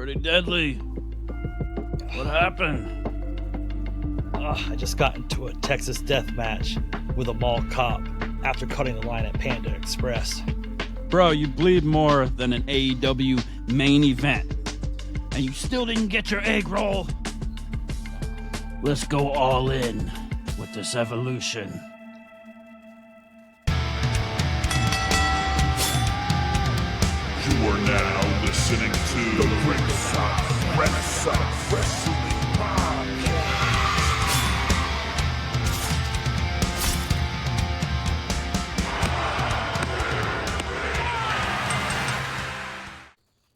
Pretty deadly. What happened? I just got into a Texas death match with a mall cop after cutting the line at Panda Express. Bro, you bleed more than an AEW main event. And you still didn't get your egg roll? Let's go all in with this evolution. You are now listening to the Ringside Renaissance Wrestling Podcast.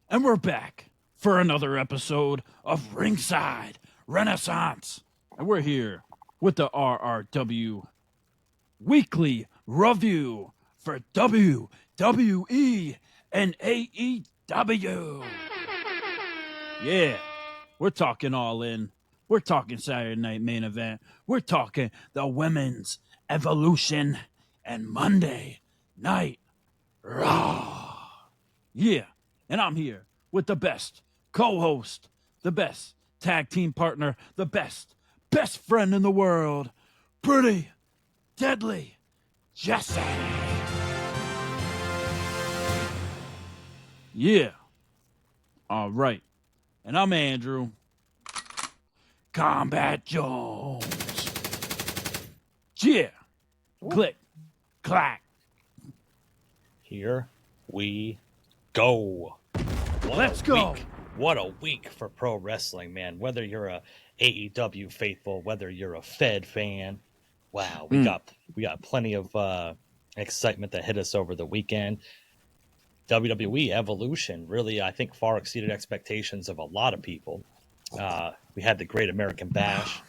And we're back for another episode of Ringside Renaissance. And we're here with the RRW Weekly Review for WWE and AEW. Yeah, we're talking All In. We're talking Saturday Night Main Event. We're talking the Women's Evolution and Monday Night Raw. Yeah, and I'm here with the best co-host, the best tag team partner, the best friend in the world, Pretty Deadly Jesse. Yeah. All right. And I'm Andrew. Kombat Jones. Yeah. Click. Clack. Here we go. Let's go. What a week for pro wrestling, man. Whether you're a AEW faithful, whether you're a Fed fan, wow, we got plenty of excitement that hit us over the weekend. WWE Evolution really, I think, far exceeded expectations of a lot of people. We had the Great American Bash.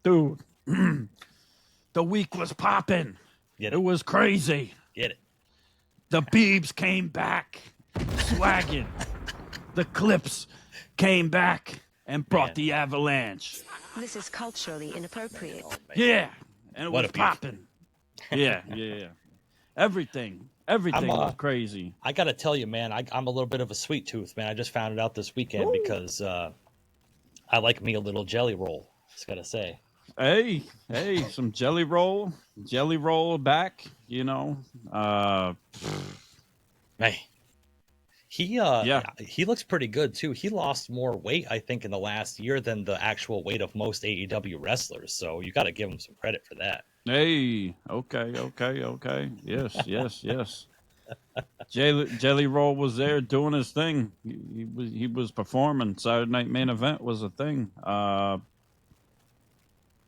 Dude, the week was popping. It was crazy. Get it. The Beebs came back, swagging. The Clips came back and brought the Avalanche. This is culturally inappropriate. Oh, Yeah, and it What was a beef. popping. Yeah. Everything was crazy. I got to tell you, man, I'm a little bit of a sweet tooth, man. I just found it out this weekend because I like me a little jelly roll. Just got to say. Hey, some jelly roll back, you know. Hey. He looks pretty good too. He lost more weight, I think, in the last year than the actual weight of most AEW wrestlers. So you got to give him some credit for that. Hey, okay. Yes. Jelly Roll was there doing his thing. He was performing. Saturday Night Main Event was a thing.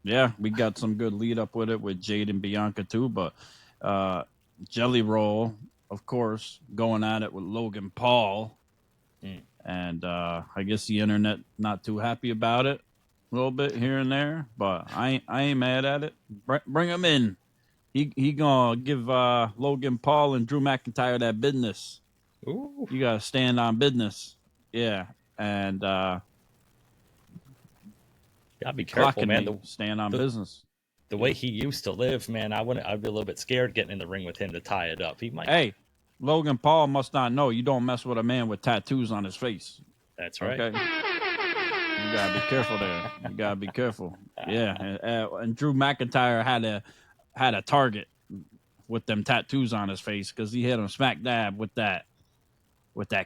Yeah, we got some good lead up with it with Jade and Bianca too. But Jelly Roll, of course, going at it with Logan Paul. And I guess the internet not too happy about it. A little bit here and there, but I ain't mad at it. Bring him in. He gonna give Logan Paul and Drew McIntyre that business. Ooh. You gotta stand on business. Yeah, and Gotta be careful, man. Stand on business. The way he used to live, man, I'd be a little bit scared getting in the ring with him to tie it up. He might. Hey, Logan Paul must not know you don't mess with a man with tattoos on his face. That's right. Okay. You gotta be careful there. You gotta be careful. Yeah, and Drew McIntyre had a target with them tattoos on his face because he hit him smack dab with that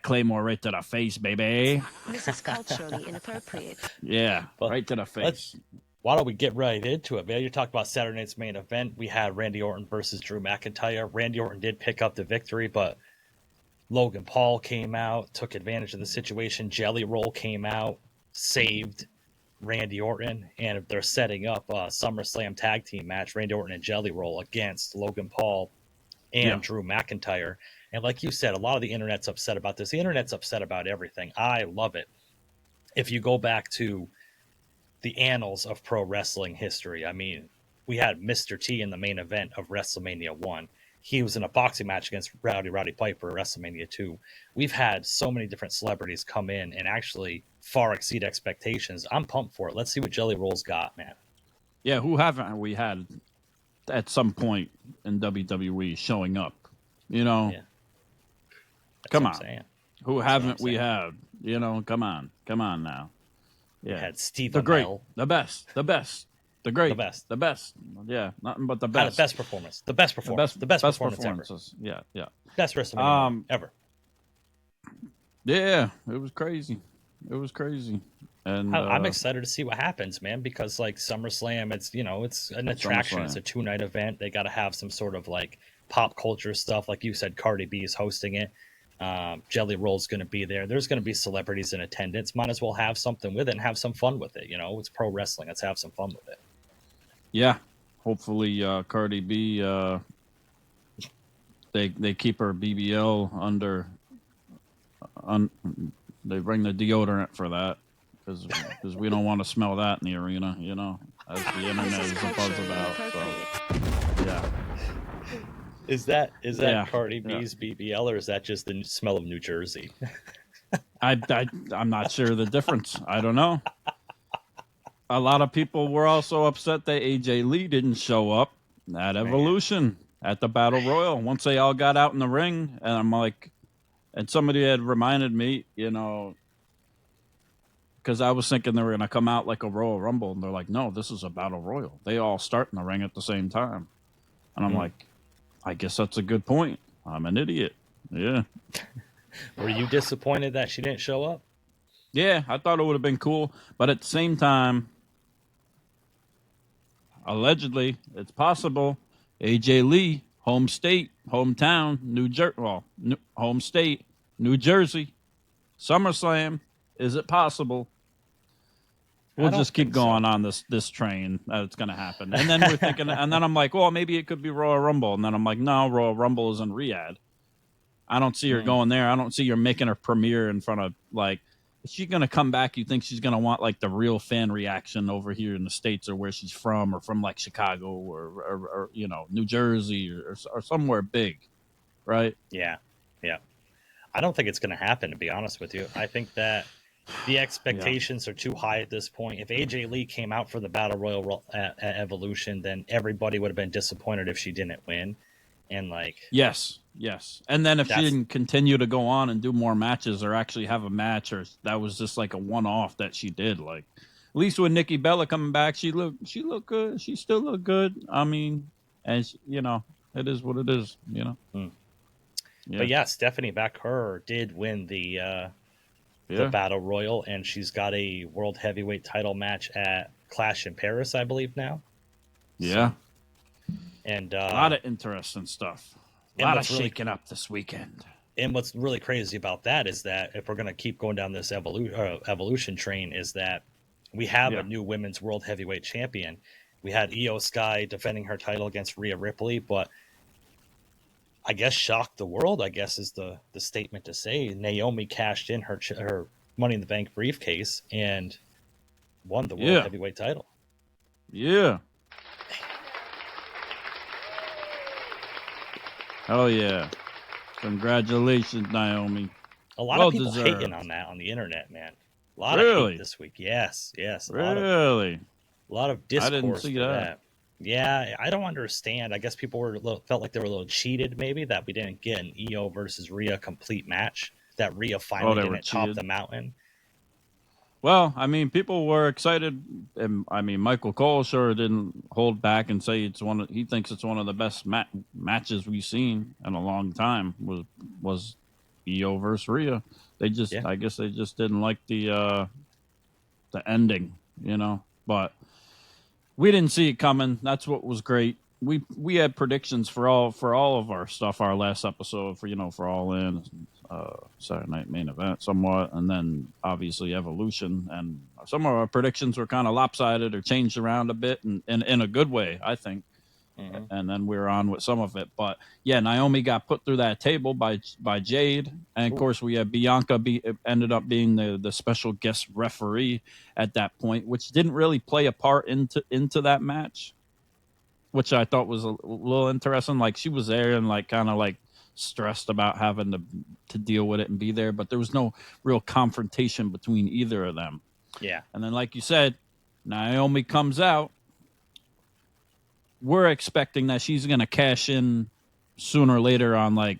claymore right to the face, baby. This is culturally inappropriate. Yeah, But right to the face. Why don't we get right into it, man? You talked about Saturday night's main event. We had Randy Orton versus Drew McIntyre. Randy Orton did pick up the victory, but Logan Paul came out, took advantage of the situation. Jelly Roll came out, saved Randy Orton, and they're setting up a SummerSlam tag team match, Randy Orton and Jelly Roll against Logan Paul and Drew McIntyre. And like you said, a lot of the internet's upset about this. The internet's upset about everything. I love it. If you go back to the annals of pro wrestling history, I mean, we had Mr. T in the main event of WrestleMania 1. He was in a boxing match against Rowdy Piper at WrestleMania 2. We've had so many different celebrities come in and actually far exceed expectations. I'm pumped for it. Let's see what Jelly Roll's got, man. Yeah, who haven't we had at some point in WWE showing up? You know, Yeah. come on. Who haven't we had? You know, come on now. Yeah, We had Steve the great, Amell. the best, the great, The best. Yeah, nothing but the Had best. the best performance. The best performance. The best performance performances. ever. Yeah. Best WrestleMania ever. Yeah, it was crazy. And I'm excited to see what happens, man, because like SummerSlam, it's an attraction. It's a 2-night event. They got to have some sort of like pop culture stuff. Like you said, Cardi B is hosting it. Jelly Roll's going to be there. There's going to be celebrities in attendance. Might as well have something with it and have some fun with it. You know, it's pro wrestling. Let's have some fun with it. Yeah, hopefully Cardi B, they keep her BBL under. They bring the deodorant for that because we don't want to smell that in the arena. You know, as the internet is a buzz about. So yeah. Is that Cardi B's BBL, or is that just the smell of New Jersey? I'm not sure the difference. I don't know. A lot of people were also upset that AJ Lee didn't show up at Evolution at the Battle Royal once they all got out in the ring, and I'm like, and somebody had reminded me, you know, because I was thinking they were going to come out like a Royal Rumble, and they're like, no, this is a Battle Royal. They all start in the ring at the same time, and I'm like, I guess that's a good point. I'm an idiot. Yeah. Were you disappointed that she didn't show up? Yeah, I thought it would have been cool, but at the same time, allegedly, it's possible AJ Lee, home town, New Jersey, SummerSlam. Is it possible? We'll just keep going on this train that it's going to happen. And then we're thinking, and then I'm like, well, maybe it could be Royal Rumble. And then I'm like, no, Royal Rumble is in Riyadh. I don't see her going there. I don't see her making her premiere in front of, like, is she going to come back? You think she's going to want, like, the real fan reaction over here in the States or where she's from, or from, like, Chicago or you know, New Jersey or somewhere big, right? Yeah. I don't think it's going to happen, to be honest with you. I think that the expectations are too high at this point. If AJ Lee came out for the Battle Royal at Evolution, then everybody would have been disappointed if she didn't win. And like, yes. And then if she didn't continue to go on and do more matches or actually have a match, or that was just like a one-off that she did, like at least with Nikki Bella coming back, she looked good. She still looked good. I mean, and you know, it is what it is, you know. Yeah. But yeah, Stephanie Baker did win the Battle Royal, and she's got a World Heavyweight title match at Clash in Paris, I believe now. Yeah. And a lot of interesting stuff. A lot of shaking up this weekend. And what's really crazy about that is that if we're going to keep going down this evolution train, is that we have a new women's World Heavyweight champion. We had Io Sky defending her title against Rhea Ripley, but I guess shocked the world, I guess, is the statement to say. Naomi cashed in her Money in the Bank briefcase and won the World Heavyweight title. Yeah. Oh, yeah. Congratulations, Naomi. A lot of people hating on that on the internet, man. A lot of hate this week. Yes. Really? A lot of discourse. I didn't see that. Yeah, I don't understand. I guess people felt like they were a little cheated, maybe, that we didn't get an Io versus Rhea complete match. That Rhea finally didn't top the mountain. Well, I mean, people were excited. And, I mean, Michael Cole sure didn't hold back and say he thinks it's one of the best matches we've seen in a long time. Was Io versus Rhea? I guess they just didn't like the ending, you know. But we didn't see it coming. That's what was great. We had predictions for all of our stuff. Our last episode for All In, Saturday Night Main Event, somewhat, and then obviously Evolution. And some of our predictions were kind of lopsided or changed around a bit, and in a good way, I think. Mm-hmm. And then we were on with some of it. But yeah, Naomi got put through that table by Jade, and of course we had Bianca ended up being the special guest referee at that point, which didn't really play a part into that match, which I thought was a little interesting. Like, she was there and like kind of like stressed about having to deal with it and be there, but there was no real confrontation between either of them. Yeah. And then, like you said, Naomi comes out. We're expecting that she's going to cash in sooner or later on, like,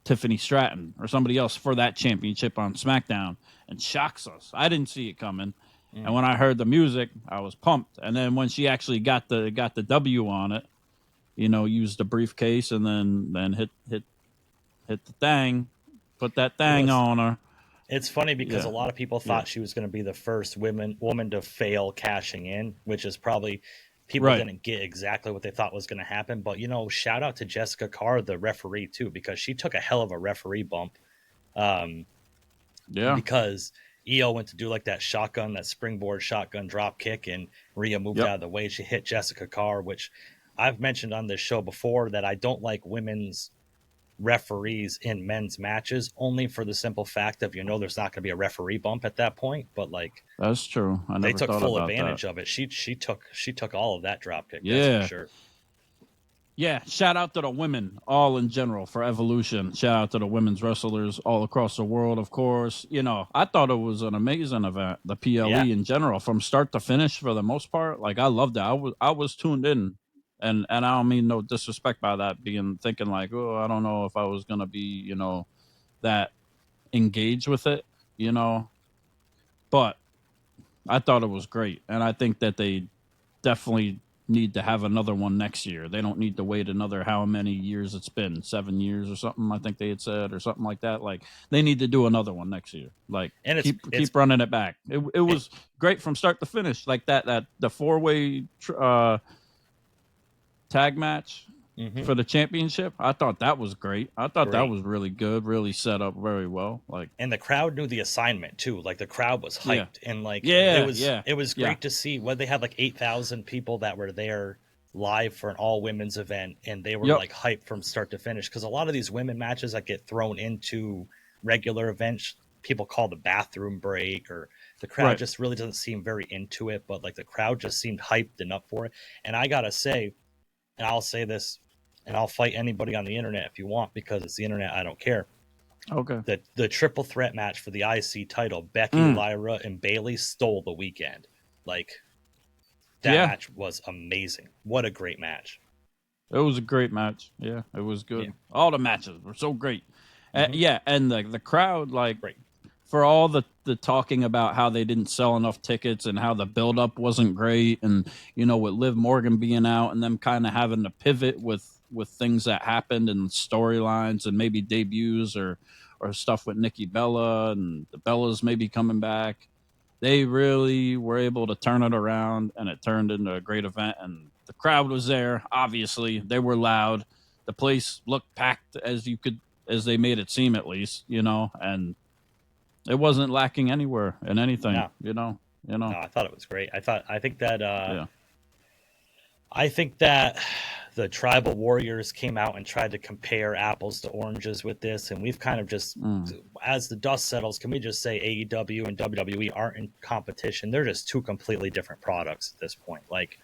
Tiffany Stratton or somebody else for that championship on SmackDown and shocks us. I didn't see it coming. And when I heard the music, I was pumped. And then when she actually got the W on it, you know, used the briefcase and then hit the thing, put that thing on her. It's funny because a lot of people thought she was going to be the first woman to fail cashing in, which is probably people didn't get exactly what they thought was going to happen. But, you know, shout out to Jessica Carr, the referee, too, because she took a hell of a referee bump. Because Io went to do like that springboard shotgun drop kick, and Rhea moved out of the way. She hit Jessica Carr, which I've mentioned on this show before that I don't like women's referees in men's matches, only for the simple fact of, you know, there's not going to be a referee bump at that point. But like, that's true. They took full advantage of it. She took all of that drop kick. That's for sure. Yeah, shout out to the women all in general for Evolution. Shout out to the women's wrestlers all across the world, of course. You know, I thought it was an amazing event, the PLE in general, from start to finish for the most part. Like, I loved it. I was tuned in. And I don't mean no disrespect by that, thinking like, oh, I don't know if I was going to be, you know, that engaged with it, you know. But I thought it was great. And I think that they definitely need to have another one next year. They don't need to wait another how many years it's been, 7 years or something, I think they had said, or something like that. Like, they need to do another one next year. Like, and keep running it back. It was great from start to finish. Like that the 4-way tag match for the championship. I thought that was great. I thought that was really good, really set up very well. Like, and the crowd knew the assignment too. Like, the crowd was hyped, and like it was great to see. They had like 8,000 people that were there live for an all women's event, and they were like hyped from start to finish. Because a lot of these women matches that get thrown into regular events, people call the bathroom break, or the crowd just really doesn't seem very into it. But like, the crowd just seemed hyped enough for it. And I gotta say, and I'll say this, and I'll fight anybody on the internet if you want, because it's the internet. I don't care. Okay. The triple threat match for the IC title, Becky, Lyra, and Bayley, stole the weekend. Like, that match was amazing. What a great match. It was a great match. Yeah, it was good. Yeah. All the matches were so great. And the crowd, like, for all the talking about how they didn't sell enough tickets and how the build-up wasn't great, and, you know, with Liv Morgan being out and them kind of having to pivot with things that happened and storylines and maybe debuts or stuff with Nikki Bella and the Bellas maybe coming back, they really were able to turn it around, and it turned into a great event. And the crowd was there. Obviously, they were loud. The place looked packed as they made it seem, at least, you know, and it wasn't lacking anywhere in anything. No. You know. No, I thought it was great. I think that the Tribal Warriors came out and tried to compare apples to oranges with this, and we've kind of just, as the dust settles, can we just say AEW and WWE aren't in competition? They're just two completely different products at this point. Like,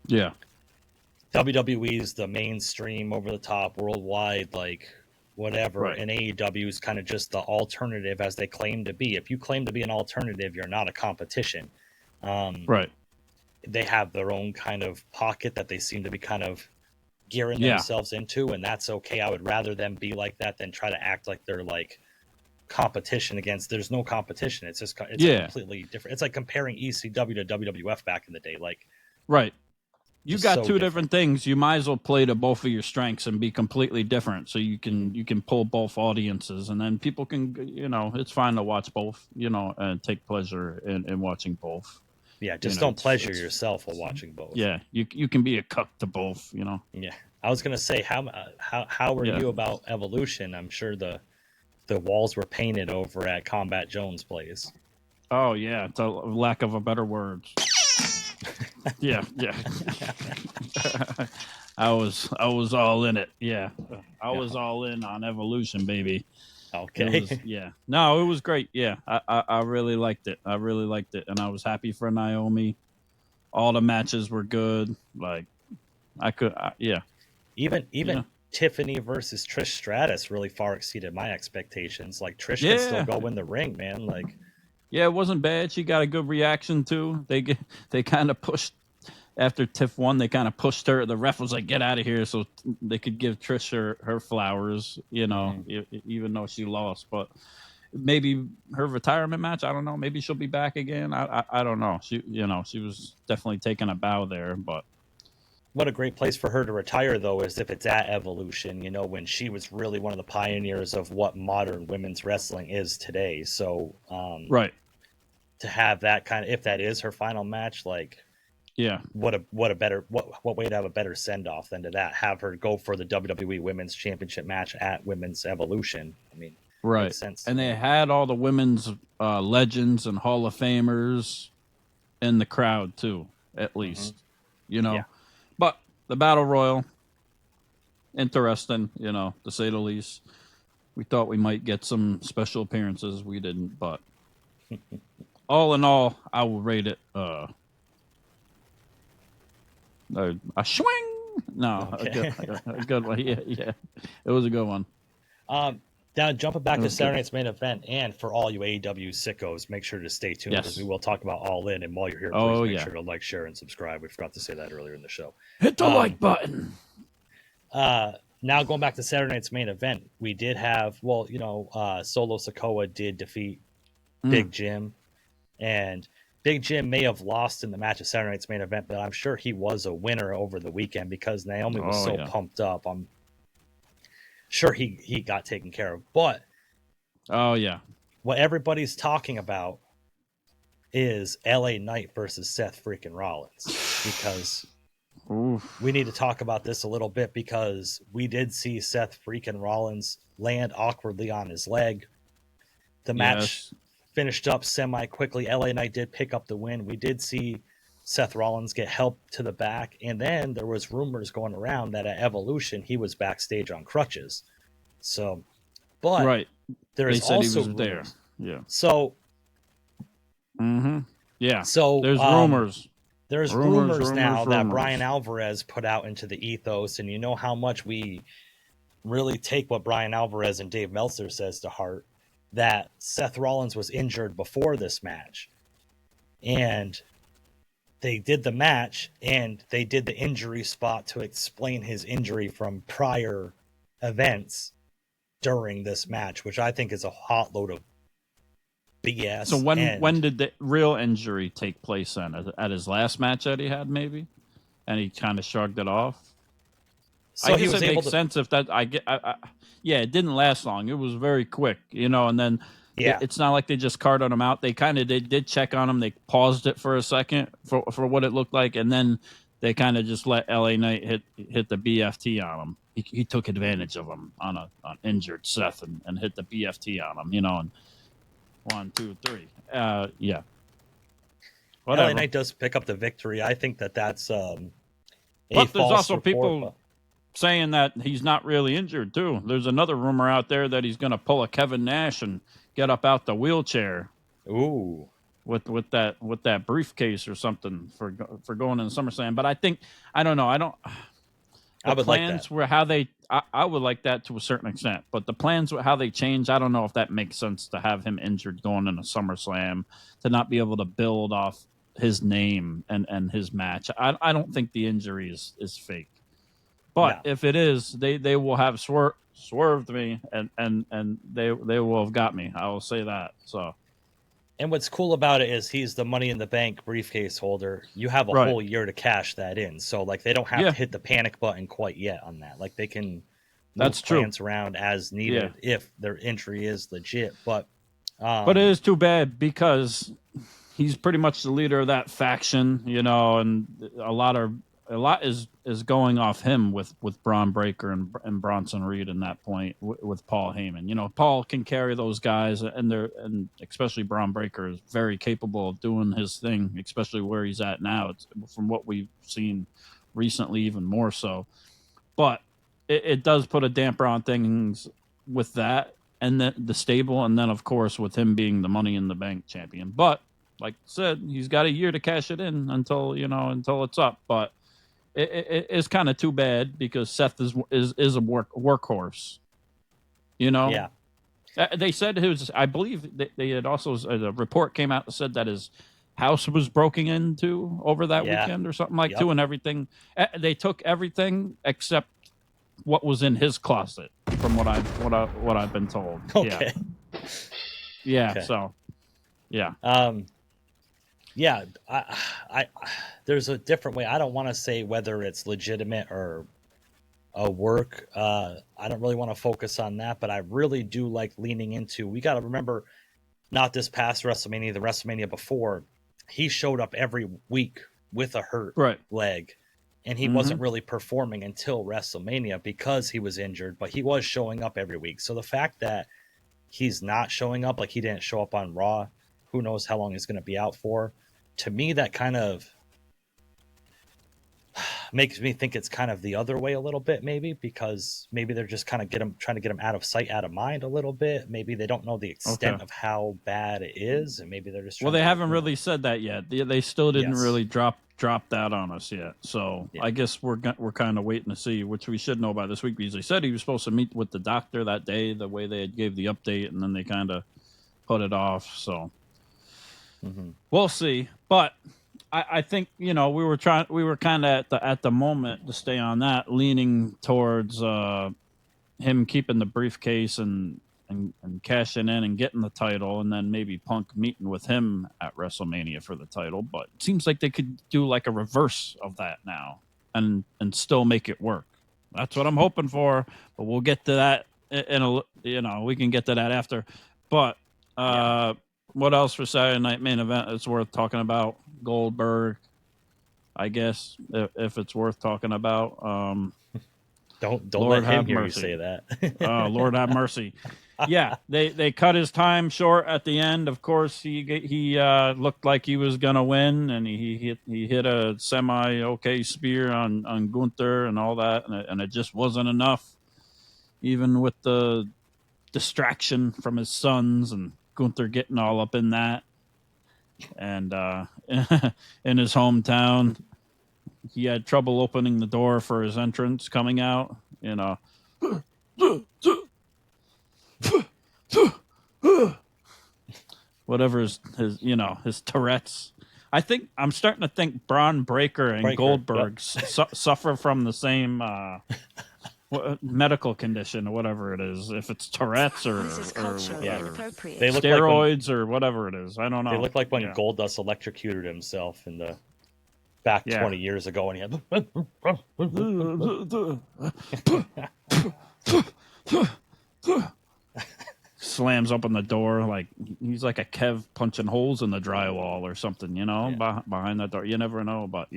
WWE is the mainstream, over the top, worldwide, like, whatever, and AEW is kind of just the alternative, as they claim to be. If you claim to be an alternative, you're not a competition. They have their own kind of pocket that they seem to be kind of gearing themselves into, and that's okay. I would rather them be like that than try to act like they're like competition against. There's no competition. It's just completely different. It's like comparing ECW to WWF back in the day. Like, you got two different things. You might as well play to both of your strengths and be completely different, so you can pull both audiences, and then people can, you know, it's fine to watch both, you know, and take pleasure in watching both. Yeah, just don't pleasure yourself while watching both. Yeah, you can be a cuck to both, you know. Yeah, I was gonna say, how were you about Evolution? I'm sure the walls were painted over at Combat Jones' place. Oh yeah, it's a lack of a better word. yeah. I was all in it. Yeah, I was all in on Evolution, baby. Okay. No, it was great. Yeah, I really liked it. And I was happy for Naomi. All the matches were good. Like, Even Tiffany versus Trish Stratus really far exceeded my expectations. Like, Trish can still go in the ring, man. Like, it wasn't bad. She got a good reaction too. They kind of pushed after Tiff won, they kind of pushed her. The ref was like, "Get out of here," so they could give Trish her flowers, even though she lost. But maybe her retirement match, I don't know. Maybe she'll be back again. I don't know. She was definitely taking a bow there, but. What a great place for her to retire, though, is if it's at Evolution, when she was really one of the pioneers of what modern women's wrestling is today. So, right. To have that kind of, if that is her final match, like, yeah, what way to have a better send off than to that? Have her go for the WWE Women's Championship match at Women's Evolution. I mean, right. Makes sense. And they had all the women's legends and Hall of Famers in the crowd too, at least, Yeah. But the Battle Royal, interesting, to say the least. We thought we might get some special appearances. We didn't, but all in all, I will rate it a swing. No, Okay. a good one. Yeah. It was a good one. Now, jumping back to Saturday night's main event, and for all you AEW sickos, make sure to stay tuned because we will talk about All In. And while you're here, please make sure to like, share, and subscribe. We forgot to say that earlier in the show. Hit the like button. Now, going back to Saturday night's main event, we did have, Solo Sikoa did defeat Big Jim. And Big Jim may have lost in the match of Saturday night's main event, but I'm sure he was a winner over the weekend because Naomi was pumped up. I'm sure he got taken care of. But what everybody's talking about is LA Knight versus Seth freaking Rollins, because we need to talk about this a little bit, because we did see Seth freaking Rollins land awkwardly on his leg. The match finished up semi quickly. LA Knight did pick up the win. We did see Seth Rollins get help to the back, and then there was rumors going around that at Evolution he was backstage on crutches. So, but there is also there. Yeah. So, yeah. So there's rumors. There's rumors now that Brian Alvarez put out into the ethos, and you know how much we really take what Brian Alvarez and Dave Meltzer says to heart, that Seth Rollins was injured before this match. And they did the match, and they did the injury spot to explain his injury from prior events during this match, which I think is a hot load of BS. So when did the real injury take place then? At his last match that he had, maybe? And he kind of shrugged it off? So I guess it makes sense if that... it didn't last long. It was very quick, and then it's not like they just carted him out. They did check on him. They paused it for a second for what it looked like, and then they kind of just let LA Knight hit the BFT on him. He took advantage of him on injured Seth and hit the BFT on him, and 1, 2, 3. Whatever. LA Knight does pick up the victory. I think that's but there's also people saying that he's not really injured too. There's another rumor out there that he's going to pull a Kevin Nash and get up out the wheelchair. Ooh, with that briefcase or something for going in the SummerSlam. But I don't know. The plans were how they. I would like that to a certain extent, but the plans with how they change, I don't know if that makes sense to have him injured going in a SummerSlam, to not be able to build off his name and his match. I don't think the injury is fake. But if it is, they will have swerved me, and they will have got me. I will say that. So, and what's cool about it is he's the Money in the Bank briefcase holder. You have a whole year to cash that in. So, like, they don't have to hit the panic button quite yet on that. Like, they can move plans around as needed if their entry is legit. But it is too bad because he's pretty much the leader of that faction, and a lot is going off him with Braun Breaker and Bronson Reed in that point with Paul Heyman. Paul can carry those guys, and especially Braun Breaker is very capable of doing his thing, especially where he's at now. It's, from what we've seen recently, even more so. But it does put a damper on things with that, and the stable, and then of course with him being the Money in the Bank champion. But like I said, he's got a year to cash it in until it's up. But it's kind of too bad because Seth is a workhorse, They said I believe they had also, a report came out that said that his house was broken into over that weekend or something like too, and everything. They took everything except what was in his closet, from what I've been told. Okay. Yeah. Okay. So, yeah. I there's a different way. I don't want to say whether it's legitimate or a work. I don't really want to focus on that, but I really do like leaning into. We got to remember, not this past WrestleMania, the WrestleMania before, he showed up every week with a hurt leg, and he wasn't really performing until WrestleMania because he was injured, but he was showing up every week. So the fact that he's not showing up, like he didn't show up on Raw, who knows how long he's going to be out for. To me, that kind of makes me think it's kind of the other way a little bit, maybe, because maybe they're just kind of trying to get him out of sight, out of mind a little bit. Maybe they don't know the extent of how bad it is, and maybe they're just they haven't really said that yet. They still didn't really drop that on us yet. So I guess we're kind of waiting to see, which we should know by this week, because they said he was supposed to meet with the doctor that day, the way they had gave the update, and then they kind of put it off. So we'll see. But I think, we were kind of at the moment, to stay on that, leaning towards him keeping the briefcase and cashing in and getting the title, and then maybe Punk meeting with him at WrestleMania for the title. But it seems like they could do like a reverse of that now and still make it work. That's what I'm hoping for, but we'll get to that we can get to that after. But what else for Saturday Night Main Event is worth talking about? Goldberg, I guess, if it's worth talking about. Don't Lord let him have hear mercy. you say that. Oh, Lord have mercy. Yeah, they cut his time short at the end. Of course, he looked like he was gonna win, and he hit a semi-okay spear on Gunther and all that, and it just wasn't enough, even with the distraction from his sons and Gunther getting all up in that. And in his hometown, he had trouble opening the door for his entrance coming out. Whatever his Tourette's. I think I'm starting to think Braun Breaker and Goldberg suffer from the same medical condition or whatever it is. If it's Tourette's or They look steroids or whatever it is. I don't know. They look like when Goldust electrocuted himself in the back 20 years ago, and he had slams open the door like he's like a Kev punching holes in the drywall or something, behind that door. You never know, but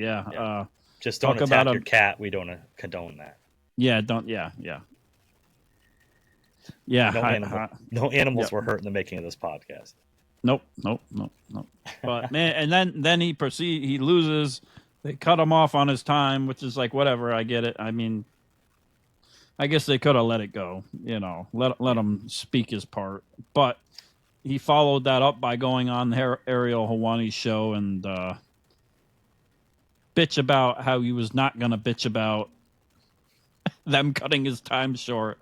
just don't attack your cat. We don't condone that. Yeah, don't. Yeah. No animals were hurt in the making of this podcast. Nope. But man, and then he loses. They cut him off on his time, which is like whatever. I get it. I mean, I guess they could have let it go. Let him speak his part. But he followed that up by going on the Ariel Helwani's show and bitch about how he was not going to bitch about them cutting his time short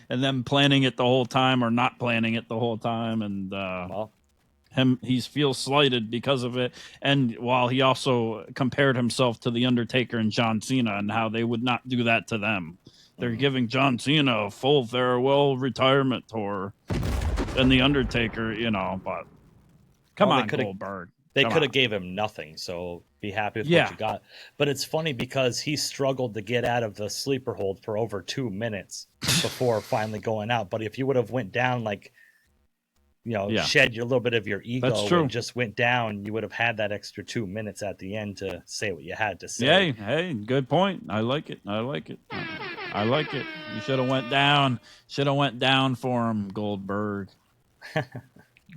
and them planning it the whole time or not planning it the whole time. And he feels slighted because of it. And while he also compared himself to The Undertaker and John Cena and how they would not do that to them. They're giving John Cena a full farewell retirement tour and The Undertaker, but come on, Goldberg. They could have gave him nothing, so be happy with what you got. But it's funny because he struggled to get out of the sleeper hold for over 2 minutes before finally going out. But if you would have went down, shed a little bit of your ego and just went down, you would have had that extra 2 minutes at the end to say what you had to say. Hey, good point. I like it. You should have went down. For him, Goldberg.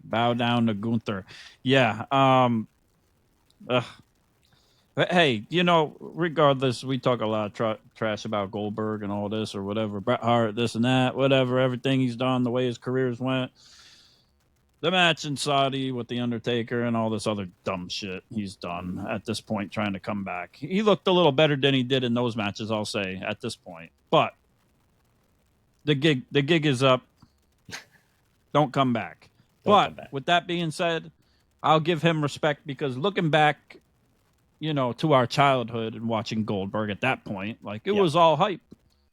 Bow down to Gunther. Yeah. Hey, regardless, we talk a lot of trash about Goldberg and all this or whatever. Bret Hart, this and that, whatever, everything he's done, the way his careers went. The match in Saudi with The Undertaker and all this other dumb shit he's done at this point, trying to come back. He looked a little better than he did in those matches, I'll say, at this point. But the gig is up. Don't come back. With that being said, I'll give him respect because looking back, to our childhood and watching Goldberg at that point, like it was all hype.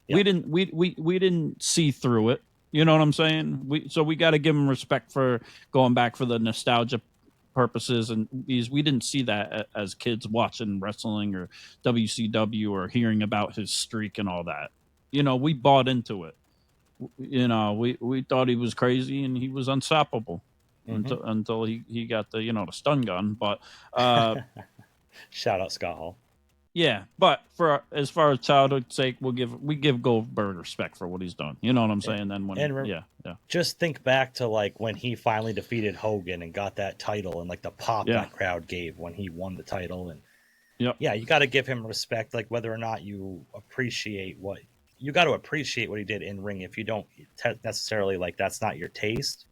Yeah. We didn't see through it. You know what I'm saying? We got to give him respect for going back for the nostalgia purposes, and we didn't see that as kids watching wrestling or WCW or hearing about his streak and all that. We bought into it. We thought he was crazy and he was unstoppable until he got the stun gun. But shout out Scott Hall. Yeah, but as far as childhood's sake, we give Goldberg respect for what he's done. You know what I'm saying? Then just think back to like when he finally defeated Hogan and got that title, and like the pop that crowd gave when he won the title, and you got to give him respect. Like whether or not you appreciate you got to appreciate what he did in ring. If you don't necessarily like, that's not your taste.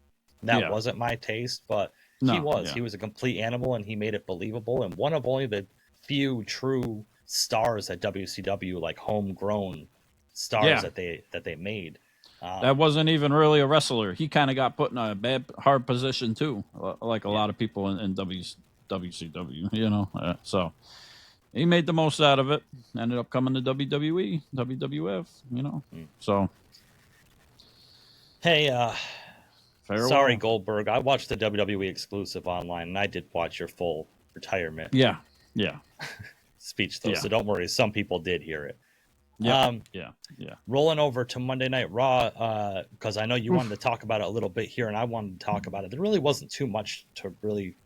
That wasn't my taste, but he was a complete animal, and he made it believable. And one of only the few true stars at WCW, like homegrown stars that they made. That wasn't even really a wrestler. He kind of got put in a hard position too, like a lot of people in WCW. So he made the most out of it. Ended up coming to WWE, WWF. So hey, farewell. Sorry, Goldberg. I watched the WWE exclusive online, and I did watch your full retirement. Yeah. Speech though, so don't worry. Some people did hear it. Yeah. Rolling over to Monday Night Raw, because I know you wanted to talk about it a little bit here, and I wanted to talk about it. There really wasn't too much to really.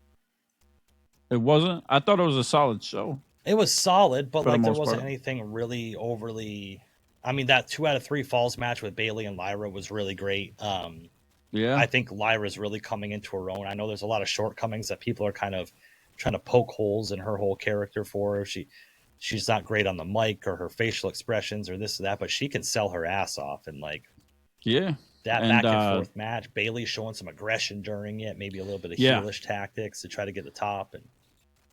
It wasn't. I thought it was a solid show. It was solid, but like there wasn't part. anything really overly. I mean, that 2 out of 3 falls match with Bayley and Lyra was really great. I think Lyra's really coming into her own. I know there's a lot of shortcomings that people are kind of trying to poke holes in her whole character for her. She's not great on the mic or her facial expressions or this or that, but she can sell her ass off, and like that back and forth match. Bayley showing some aggression during it, maybe a little bit of heelish tactics to try to get the top, and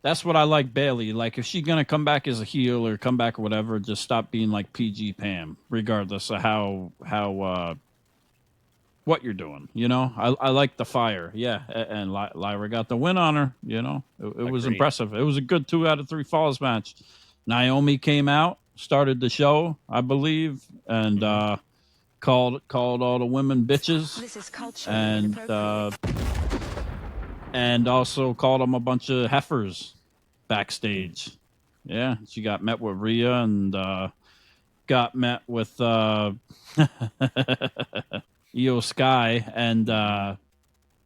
that's what I like Bayley. Like if she's gonna come back as a heel or come back or whatever, just stop being like PG Pam, regardless of how what you're doing. I like the fire. And Lyra got the win on her. It was impressive. It was a good 2 out of 3 falls match. Naomi came out, started the show, I believe, and called all the women bitches. This is culture and also called them a bunch of heifers backstage. Yeah, she got met with Rhea and got met with Io Sky and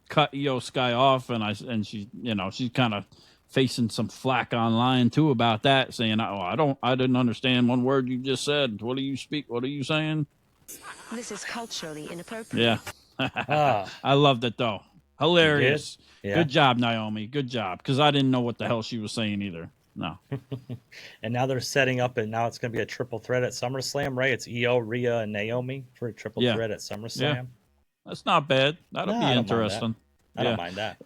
cut Io Sky off, and she she's kind of facing some flack online too about that, saying, I didn't understand one word you just said. What are you saying? This is culturally inappropriate. Yeah. I loved it though. Hilarious. Yeah. Good job, Naomi. Good job. Because I didn't know what the hell she was saying either. No. And now they're setting up, and now it's going to be a triple threat at SummerSlam, right? It's Io, Rhea, and Naomi for a triple threat at SummerSlam. Yeah. That's not bad. That'll be interesting. I don't mind that.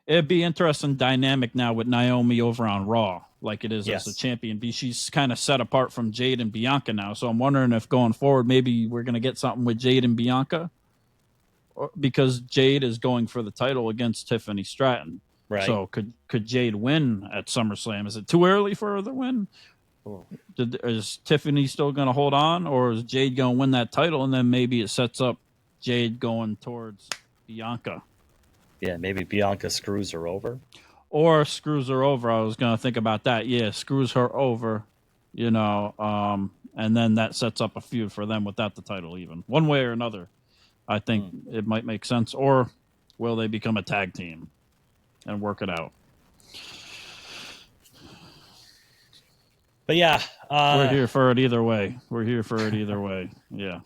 It'd be interesting dynamic now with Naomi over on Raw, like it is as a champion. She's kind of set apart from Jade and Bianca now. So I'm wondering if going forward, maybe we're going to get something with Jade and Bianca, because Jade is going for the title against Tiffany Stratton. Right. So could Jade win at SummerSlam? Is it too early for her to win? Is Tiffany still going to hold on, or is Jade going to win that title, and then maybe it sets up Jade going towards Bianca? Yeah, maybe Bianca screws her over. Or screws her over. I was going to think about that. Yeah, screws her over, and then that sets up a feud for them without the title even. One way or another, I think it might make sense. Or will they become a tag team and work it out? But yeah. We're here for it either way. Yeah.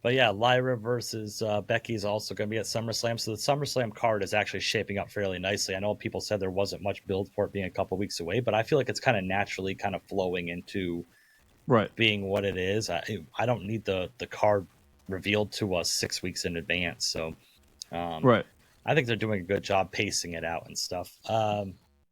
But yeah, Lyra versus Becky is also going to be at SummerSlam. So the SummerSlam card is actually shaping up fairly nicely. I know people said there wasn't much build for it being a couple weeks away, but I feel like it's kind of naturally kind of flowing into being what it is. I don't need the card revealed to us 6 weeks in advance. So I think they're doing a good job pacing it out and stuff.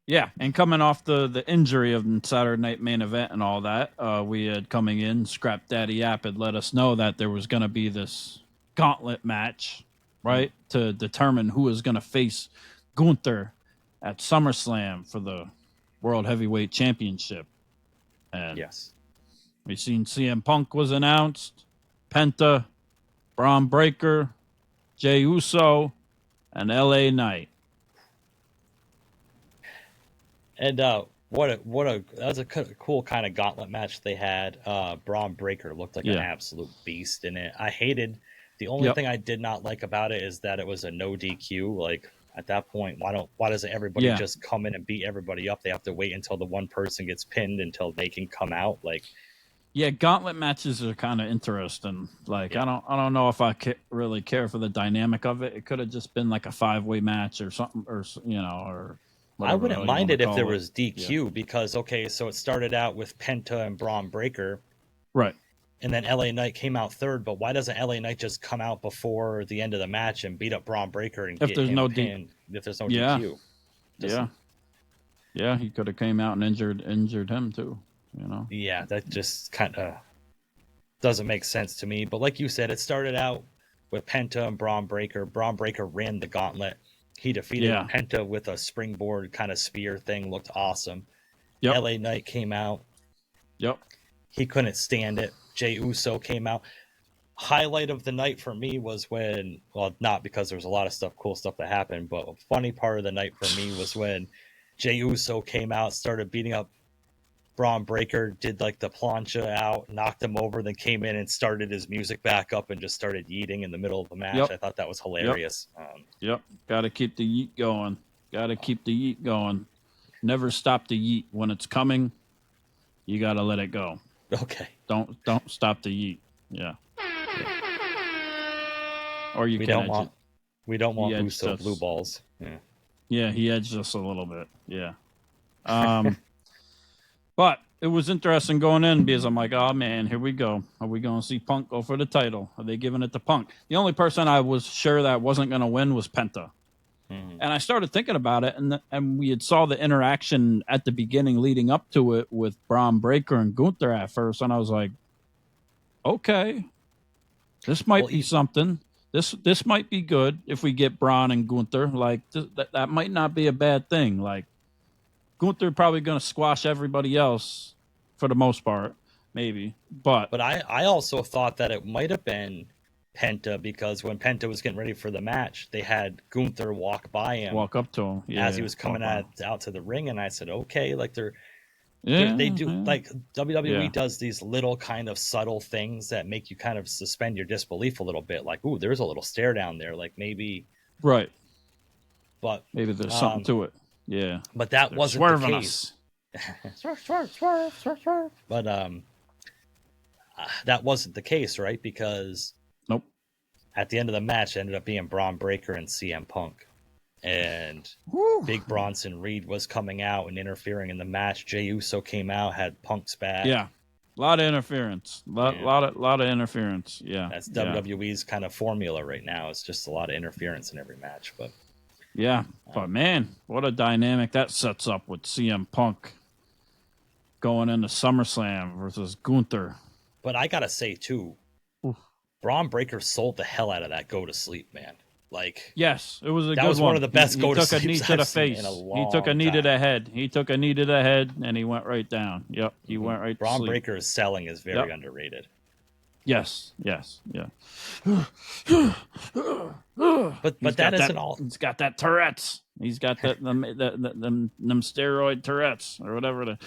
Yeah, and coming off the injury of the Saturday Night Main Event and all that, we had coming in, Scrap Daddy App had let us know that there was going to be this Gauntlet match, right, to determine who is going to face Gunther at SummerSlam for the World Heavyweight Championship. And Yes. we seen CM Punk was announced, Penta, Braun Breaker, Jey Uso, and LA Knight. And that was a cool kind of gauntlet match they had. Braun Breaker looked like an absolute beast in it. I hated the only thing I did not like about it is that it was a no DQ. Like at that point, why doesn't everybody just come in and beat everybody up? They have to wait until the one person gets pinned until they can come out. Like, yeah, gauntlet matches are kind of interesting. Like, I don't know if I really care for the dynamic of it. It could have just been like a 5-way match or something, or or. I wouldn't mind it if there was DQ because, so it started out with Penta and Braun Breaker. Right. And then LA Knight came out third, but why doesn't LA Knight just come out before the end of the match and beat up Braun Breaker and if get there's him no pinned? If there's no DQ. Yeah, he could have came out and injured him too, Yeah, that just kind of doesn't make sense to me. But like you said, it started out with Penta and Braun Breaker. Braun Breaker ran the gauntlet. He defeated Penta with a springboard kind of spear thing. Looked awesome. Yep. LA Knight came out. Yep. He couldn't stand it. Jey Uso came out. Highlight of the night for me was when, well, not because there was a lot of cool stuff that happened, but a funny part of the night for me was when Jey Uso came out, started beating up Braun Breaker, did like the plancha out, knocked him over, then came in and started his music back up and just started yeeting in the middle of the match. Yep. I thought that was hilarious. Yep. Got to keep the yeet going. Got to keep the yeet going. Never stop the yeet. When it's coming, you got to let it go. Okay. Don't stop the yeet. Yeah. Or you can edge it. We don't want Uso blue balls. Yeah. Yeah, he edged us a little bit. Yeah. But it was interesting going in because I'm like, oh man, here we go. Are we going to see Punk go for the title? Are they giving it to Punk? The only person I was sure that wasn't going to win was Penta. Mm-hmm. And I started thinking about it, and we had saw the interaction at the beginning leading up to it with Braun Breaker and Gunther at first, and I was like, okay, this might be something. This might be good if we get Braun and Gunther. Like that might not be a bad thing. Like Gunther probably going to squash everybody else for the most part, maybe. But I also thought that it might have been Penta because when Penta was getting ready for the match, they had Gunther walk by him, walk up to him as he was coming out to the ring, and I said, okay, like they do like WWE does these little kind of subtle things that make you kind of suspend your disbelief a little bit. Like, ooh, there's a little stare down there. Like maybe right, but maybe there's something to it. Yeah, but that wasn't the case. Swerve. But that wasn't the case, right? Because nope. At the end of the match, it ended up being Braun Breaker and CM Punk, and Big Bronson Reed was coming out and interfering in the match. Jey Uso came out, had Punk's back. Yeah, a lot of interference. Lot of interference. Yeah, that's WWE's kind of formula right now. It's just a lot of interference in every match, but. Yeah, but man, what a dynamic that sets up with CM Punk going into SummerSlam versus Gunther. But I gotta say too, Braun Breaker sold the hell out of that go to sleep, man. Like, yes, it was a good one. That was one of the best go to sleep. He took a knee to the face. He took a knee to the head. He took a knee to the head, and he went right down. Yep, he went right. Braun to sleep. Breaker's selling is very underrated. Yes. But that isn't all. He's got that Tourette's. He's got them steroid Tourette's or whatever.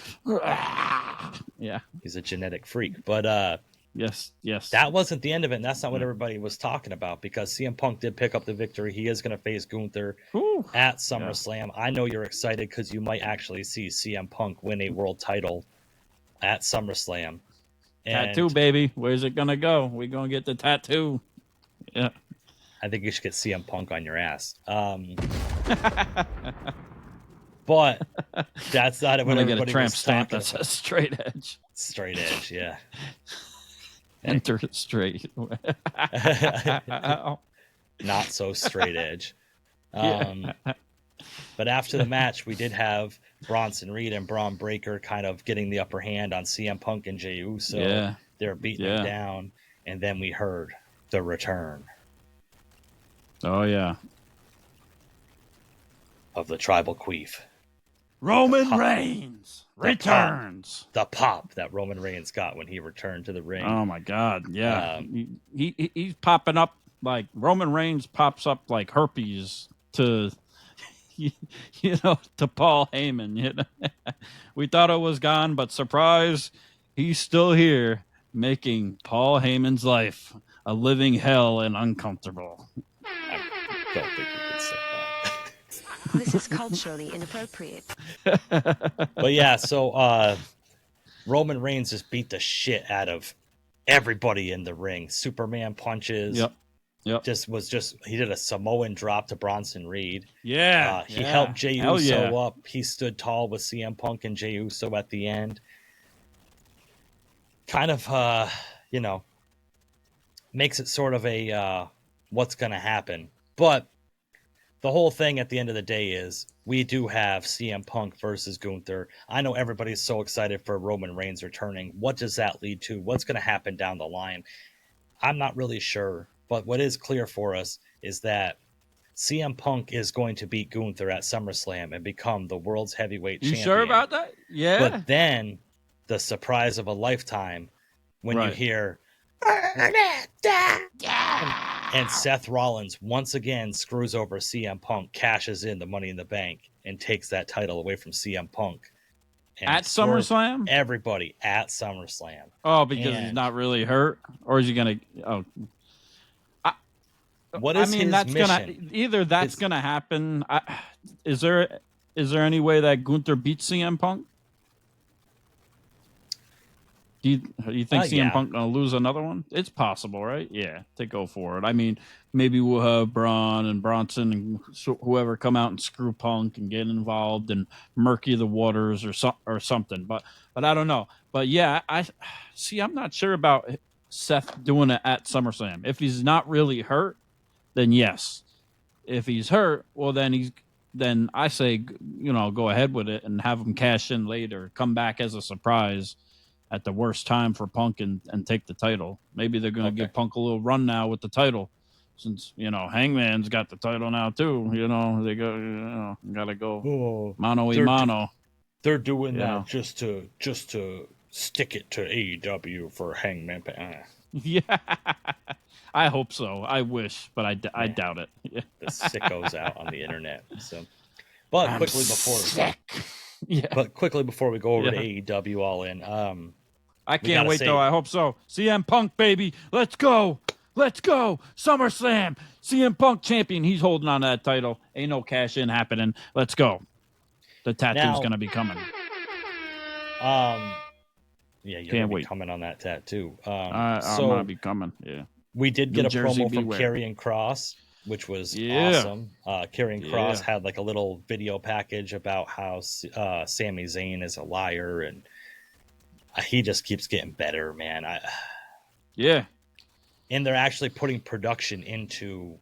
Yeah. He's a genetic freak. But yes. That wasn't the end of it. And that's not what everybody was talking about because CM Punk did pick up the victory. He is going to face Gunther at SummerSlam. Yeah. I know you're excited because you might actually see CM Punk win a world title at SummerSlam. Tattoo, baby. Where's it gonna go? We're gonna get the tattoo. Yeah. I think you should get CM Punk on your ass. But that's not what everybody get a tramp was stamp talking that about. says straight edge. Straight edge, yeah. Enter straight. Not so straight edge. But after the match, we did have Bronson Reed and Braun Breaker kind of getting the upper hand on CM Punk and Jey Uso. Yeah. They're beating him down. And then we heard the return. Oh, yeah. of the tribal queef. Roman Reigns returns. The pop that Roman Reigns got when he returned to the ring. Oh my God! Yeah, he's popping up like Roman Reigns pops up like herpes to to Paul Heyman. We thought it was gone, but surprise, he's still here, making Paul Heyman's life a living hell and uncomfortable. I don't think you could say that. This is culturally inappropriate. But yeah, so Roman Reigns just beat the shit out of everybody in the ring. Superman punches. Yep. He did a Samoan drop to Bronson Reed. Yeah. He helped Jey Uso up. He stood tall with CM Punk and Jey Uso at the end. Kind of makes it sort of a what's going to happen. But the whole thing at the end of the day is we do have CM Punk versus Gunther. I know everybody's so excited for Roman Reigns returning. What does that lead to? What's going to happen down the line? I'm not really sure. But what is clear for us is that CM Punk is going to beat Gunther at SummerSlam and become the world's heavyweight champion. You sure about that? Yeah. But then the surprise of a lifetime when you hear and Seth Rollins once again screws over CM Punk, cashes in the Money in the Bank, and takes that title away from CM Punk. And at SummerSlam? Everybody at SummerSlam. Oh, because he's not really hurt? Or is he going to... Oh. What is his mission? That's gonna happen. Is there any way that Gunther beats CM Punk? Do you think CM Punk gonna lose another one? It's possible, right? Yeah, they go for it. I mean, maybe we'll have Braun and Bronson and whoever come out and screw Punk and get involved and murky the waters or something. But I don't know. But yeah, I'm not sure about Seth doing it at SummerSlam. If he's not really hurt, then yes. If he's hurt, well, then I say, go ahead with it and have him cash in later, come back as a surprise at the worst time for Punk and take the title. Maybe they're going to give Punk a little run now with the title, since Hangman's got the title now too. They gotta go mano a mano. They're doing that just to stick it to AEW for Hangman. Yeah. I hope so. I wish, but I doubt it. Yeah. The sickos out on the internet. So, but quickly before we go over to AEW All In, I can't wait though. I hope so. CM Punk, baby, let's go. SummerSlam, CM Punk champion. He's holding on to that title. Ain't no cash in happening. Let's go. The tattoo's gonna be coming. Yeah, you're can't gonna wait. be coming on that tattoo. I'm gonna be coming. Yeah. We did get a promo from Karrion Kross, which was awesome. Karrion Kross had like a little video package about how Sami Zayn is a liar, and he just keeps getting better, man. And they're actually putting production into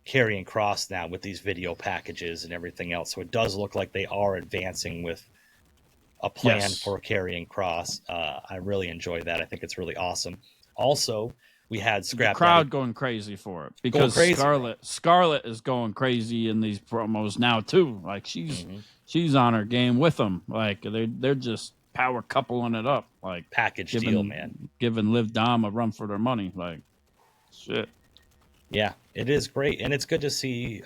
Karrion Kross now with these video packages and everything else. So it does look like they are advancing with a plan for Karrion Kross. I really enjoy that. I think it's really awesome. Also, we had the crowd going crazy for it because Scarlett is going crazy in these promos now too. Like she's on her game with them. Like they're just power coupling it up. Like package deal, man. Giving Liv Dom a run for their money. Like shit. Yeah, it is great, and it's good to see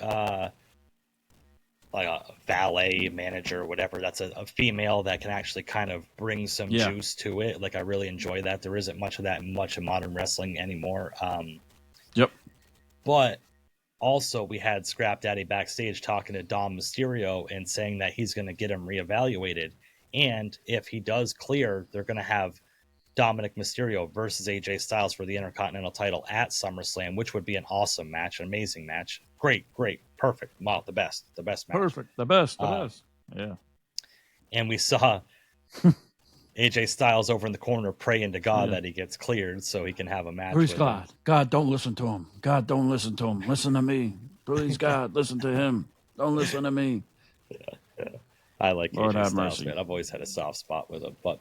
like a valet manager or whatever. That's a female that can actually kind of bring some juice to it. Like I really enjoy that. There isn't much of that in modern wrestling anymore. But also we had Scrap Daddy backstage talking to Dom Mysterio and saying that he's going to get him reevaluated. And if he does clear, they're going to have Dominik Mysterio versus AJ Styles for the Intercontinental title at SummerSlam, which would be an awesome match, an amazing match. Great, perfect. Wow, the best match. Perfect, the best. Yeah. And we saw AJ Styles over in the corner praying to God that he gets cleared so he can have a match. Please, God. Him. God, don't listen to him. God, don't listen to him. Listen to me. Please, God, listen to him. Don't listen to me. Yeah. I like Lord AJ have Styles, mercy. man. I've always had a soft spot with him, but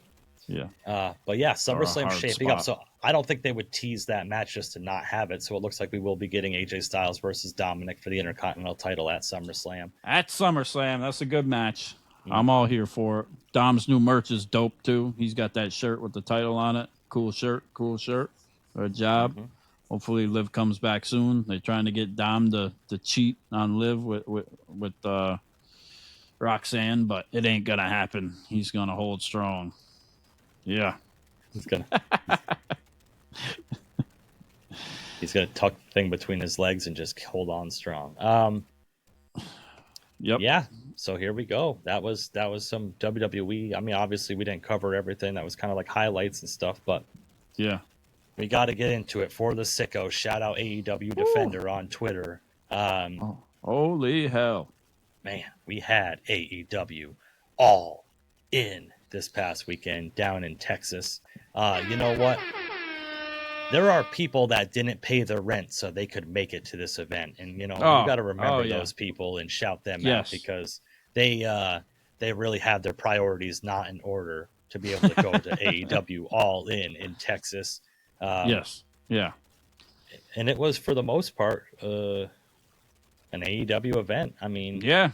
Yeah. But yeah, SummerSlam hard shaping up. spot. So I don't think they would tease that match just to not have it. So it looks like we will be getting AJ Styles versus Dominik for the Intercontinental title at SummerSlam. At SummerSlam, that's a good match. Mm. I'm all here for it. Dom's new merch is dope too. He's got that shirt with the title on it. Cool shirt. Good job. Mhm. Hopefully Liv comes back soon. They're trying to get Dom to cheat on Liv with Roxanne, but it ain't gonna happen. He's gonna hold strong. Yeah. He's gonna tuck the thing between his legs and just hold on strong. Yep. Yeah. So here we go. That was some WWE. I mean, obviously we didn't cover everything. That was kind of like highlights and stuff, but Yeah. we got to get into it. For the sicko, shout out AEW Defender on Twitter. Holy hell. Man, we had AEW All In this past weekend down in Texas. You know what? There are people that didn't pay their rent so they could make it to this event, and you know you got to remember those people and shout them out, because they really had their priorities not in order to be able to go to AEW All In Texas. Yes. Yeah. And it was, for the most part, an AEW event. I mean, Yeah.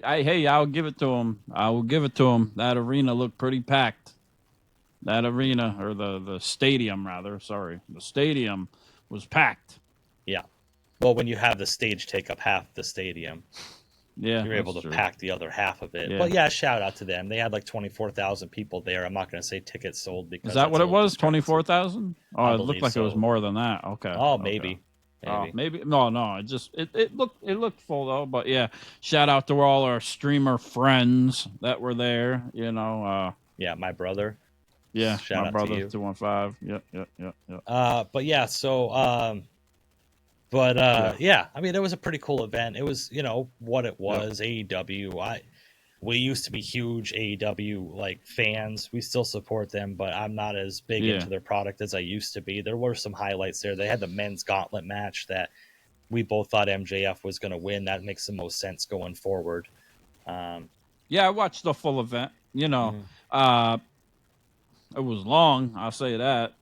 I'll give it to him. I will give it to him. That arena looked pretty packed. That arena, or the stadium, rather. Sorry. The stadium was packed. yeah. Well, when you have the stage take up half the stadium, Yeah. you're able to pack the other half of it. Yeah. But yeah, shout out to them. They had like 24,000 people there. I'm not going to say tickets sold, because Is that what it was? 24,000? Oh, I it looked like believe it was so. more than that. Okay. Oh, Okay. maybe. Oh, maybe. No. It looked full though. But yeah, shout out to all our streamer friends that were there. You know. Yeah, my brother. Yeah, Shout my out brother to you. 215. Yep. But yeah, so yeah, I mean, it was a pretty cool event. It was, you know, what it was. AEW. We used to be huge AEW like fans. We still support them, but I'm not as big into their product as I used to be. There were some highlights there. They had the men's gauntlet match that we both thought MJF was going to win. That makes the most sense going forward. Yeah, I watched the full event. You know, it was long. I'll say that.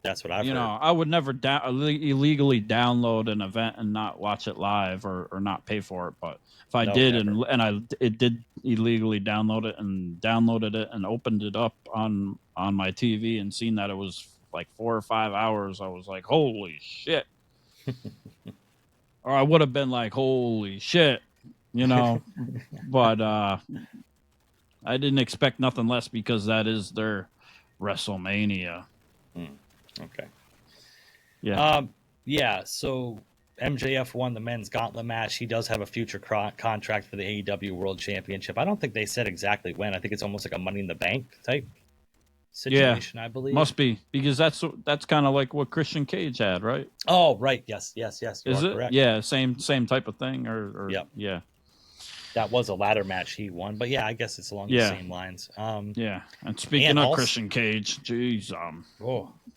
That's what I've heard. You know, I would never illegally download an event and not watch it live or not pay for it. But if I did, never. it did illegally downloaded it and opened it up on my TV and seen that it was like 4 or 5 hours, I was like, holy shit. Or I would have been like, holy shit, you know. But I didn't expect nothing less, because that is their WrestleMania. Okay. Yeah. Yeah, so MJF won the men's gauntlet match. He does have a future contract for the AEW World Championship. I don't think they said exactly when. I think it's almost like a Money in the Bank type situation, I believe. Must be, because that's kind of like what Christian Cage had, right? Oh, right. Yes. You Is are it? correct. Yeah, same type of thing, or Yep. Yeah. That was a ladder match he won, but yeah, I guess it's along the same lines. Yeah. And speaking and of also- Christian Cage, geez,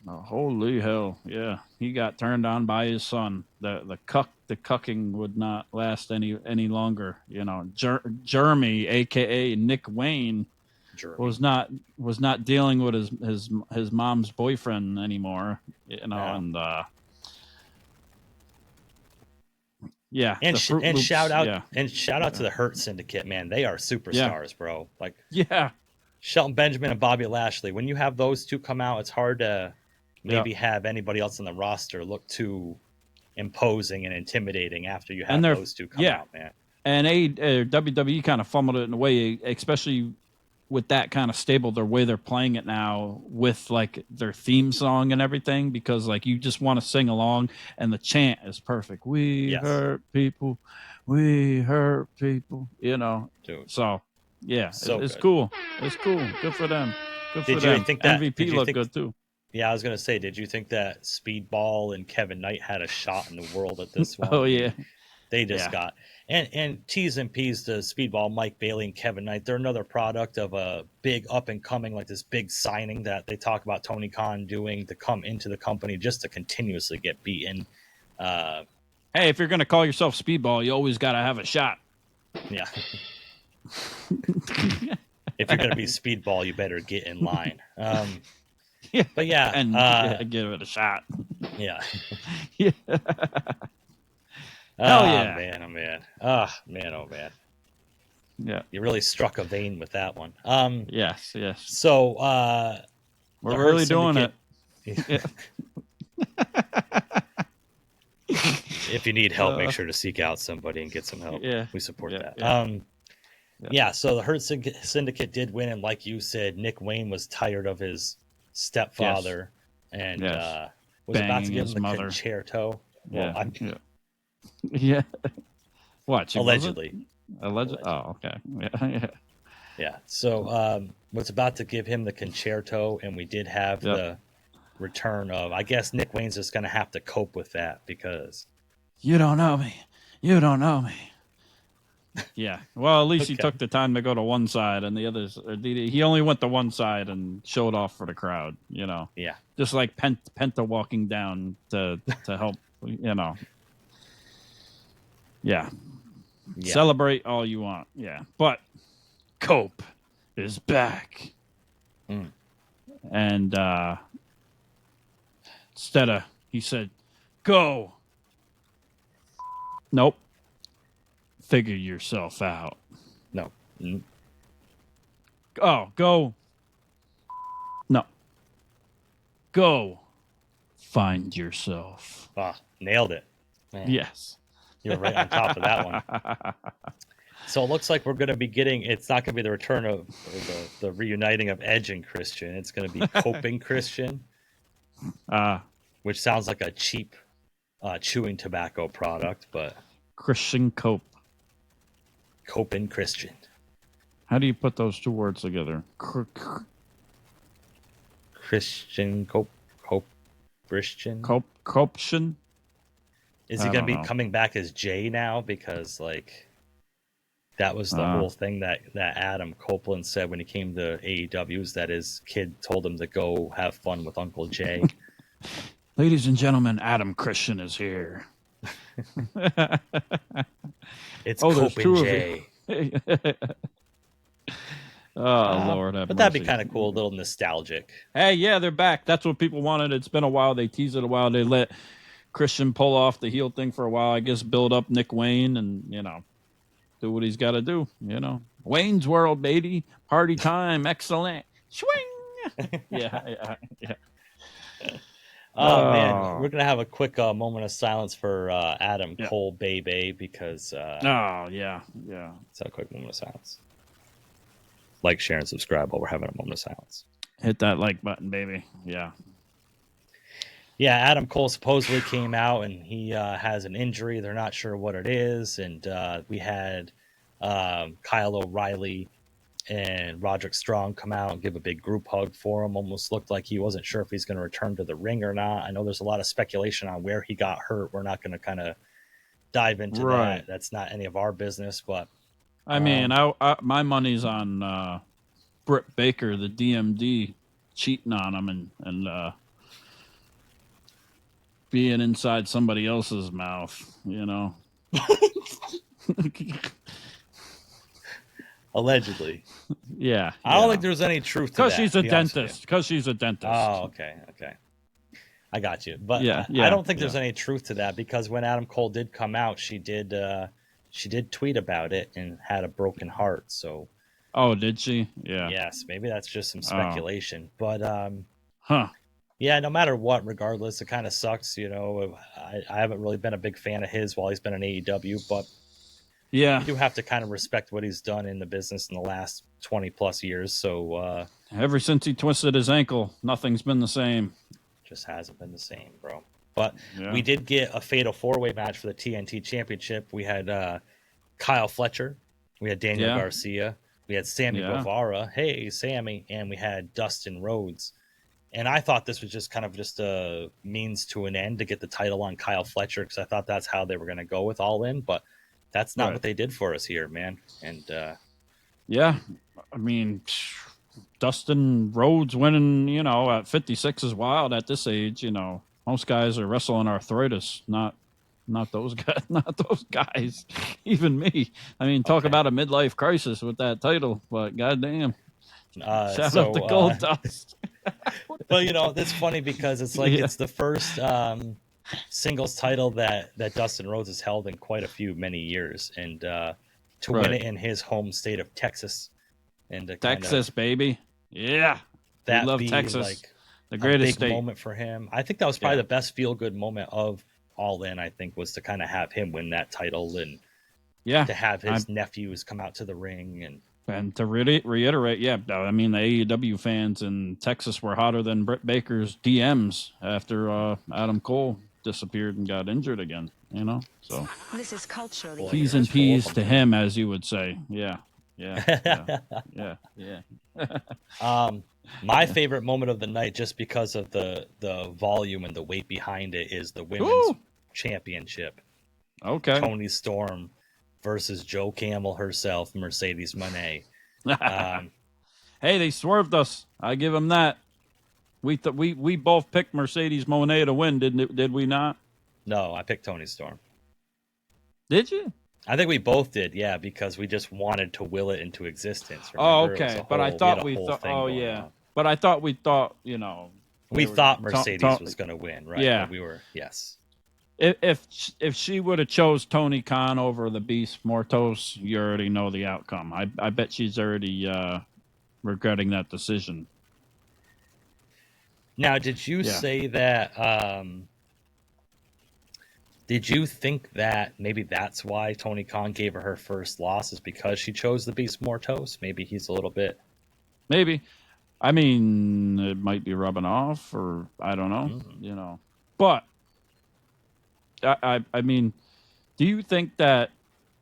holy hell, yeah, he got turned on by his son. The cucking would not last any longer. You know, Jeremy, aka Nick Wayne, was not dealing with his mom's boyfriend anymore. You know, and yeah, and shout out to the Hurt Syndicate, man. They are superstars, bro. Like, Shelton Benjamin and Bobby Lashley. When you have those two come out, it's hard to maybe have anybody else on the roster look too imposing and intimidating after you have those two come out, man. And WWE kind of fumbled it in a way, especially with that kind of stable, the way they're playing it now with like their theme song and everything, because like you just want to sing along and the chant is perfect. We hurt people, you know. Dude. So yeah, So it's good. cool. It's cool. Good for them. Good for them. Think that MVP looked good too. Yeah, I was gonna say, did you think that Speedball and Kevin Knight had a shot in the world at this one? Oh yeah. They just got and T's and P's to Speedball, Mike Bailey and Kevin Knight. They're another product of a big up and coming, like this big signing that they talk about Tony Khan doing to come into the company just to continuously get beaten. Hey, if you're gonna call yourself Speedball, you always gotta have a shot. Yeah. If you're going to be Speedball, you better get in line. Yeah. But yeah, And give it a shot. yeah. Yeah. Hell yeah. Man, oh man. Oh man. Yeah. You really struck a vein with that one. Yes. So We're the really Hurt doing it. Syndicate- If you need help, make sure to seek out somebody and get some help. Yeah. We support that. Yeah. So the Hurt Syndicate did win, and like you said, Nick Wayne was tired of his stepfather and was about to Banging give his him the mother. concerto. Well, Yeah. What? allegedly. Allegedly. Oh, okay. Yeah. Yeah. So was about to give him the concerto, and we did have the return of, I guess Nick Wayne's just going to have to cope with that because You don't know me. You don't know me. Yeah. Well, at least he Okay. took the time to go to one side, and the others. He only went to one side and showed off for the crowd. You know. yeah. Just like Penta walking down to help. You know. Yeah. Celebrate all you want. Yeah. But Cope is back. Mm. And he said, go. Nope. Figure yourself out. No. Mm. Oh, go. No. Go. Find yourself. Nailed it. Man, Yes. you're right on top of that one. So it looks like we're going to be getting, it's not going to be the return of the reuniting of Edge and Christian. It's going to be Coping Christian, which sounds like a cheap chewing tobacco product, but Christian Cope. Coping Christian. How do you put those two words together? Christian Christian. Copetion? Is he I going to don't be know. coming back as Jay now? Because like that was the whole thing that Adam Copeland said when he came to AEW, is that his kid told him to go have fun with Uncle Jay. Ladies and gentlemen, Adam Christian is here. It's there's Coping two of Jay. you. Lord have But that'd be mercy. kind of cool, a little nostalgic. Hey, yeah, they're back. That's what people wanted. It's been a while. They teased it a while. They let Christian pull off the heel thing for a while. I guess build up Nick Wayne and, do what he's got to do, Wayne's World, baby. Party time. Excellent. Swing. Yeah. Oh, man. We're going to have a quick moment of silence for Adam Cole Bebe because Yeah. it's a quick moment of silence. Like, share, and subscribe while we're having a moment of silence. Hit that like button, baby. Yeah. Yeah, Adam Cole supposedly came out and he has an injury. They're not sure what it is. And we had Kyle O'Reilly and Roderick Strong come out and give a big group hug for him. Almost looked like he wasn't sure if he's going to return to the ring or not. I know there's a lot of speculation on where he got hurt. We're not going to kind of dive into that. That's not any of our business. But I mean, my money's on Britt Baker, the DMD, cheating on him and being inside somebody else's mouth, Allegedly. Yeah. I don't think there's any truth to that. Because she's a dentist. Because she's a dentist. Oh, okay. I got you. But Yeah, I don't think there's any truth to that because when Adam Cole did come out, she did tweet about it and had a broken heart. So Oh, did she? Yeah. yes, maybe that's just some speculation. But yeah, no matter what, regardless, it kind of sucks. I haven't really been a big fan of his while he's been in AEW, but Yeah. you do have to kind of respect what he's done in the business in the last 20 plus years. So Ever since he twisted his ankle, nothing's been the same. just hasn't been the same, bro. But Yeah. we did get a fatal 4-way match for the TNT Championship. We had Kyle Fletcher, we had Daniel Garcia, we had Sammy Guevara, hey Sammy, and we had Dustin Rhodes. And I thought this was just kind of just a means to an end to get the title on Kyle Fletcher because I thought that's how they were going to go with All In, but that's not what they did for us here, man. And yeah, I mean, Dustin Rhodes winning, at 56 is wild at this age. Most guys are wrestling arthritis, not those guys, not those guys. Even me. I mean, talk about a midlife crisis with that title, but goddamn. Shout out to Gold Dust. But it's funny because it's like it's the first singles title that Dustin Rhodes has held in quite a few many years, and to win it in his home state of Texas, and to Texas, baby, yeah, that we love be Texas, like the greatest a big state. moment for him. I think that was probably the best feel good moment of All In. I think was to kind of have him win that title and to have his nephews come out to the ring and to reiterate, I mean, the AEW fans in Texas were hotter than Britt Baker's DMs after Adam Cole disappeared and got injured again, so This is culturally P's and P's to him, as you would say. Yeah. My favorite moment of the night, just because of the volume and the weight behind it, is the women's championship. Okay. Toni Storm versus Joe Camel herself, Mercedes Moné. Hey, they swerved us. I give them that. We both picked Mercedes Moné to win, did we not? No, I picked Toni Storm. Did you? I think we both did, yeah, because we just wanted to will it into existence. Remember? Oh, okay. But I thought we thought. Oh, yeah. On. But I thought we thought. We thought Mercedes was going to win, right? Yeah. But we were yes. If she would have chose Tony Khan over the Beast Mortos, you already know the outcome. I bet she's already regretting that decision. Now, did you say that? Did you think that maybe that's why Tony Khan gave her first loss, is because she chose the Beast Mortos? Maybe he's a little bit. Maybe. I mean, it might be rubbing off, or I don't know. But. I mean, do you think that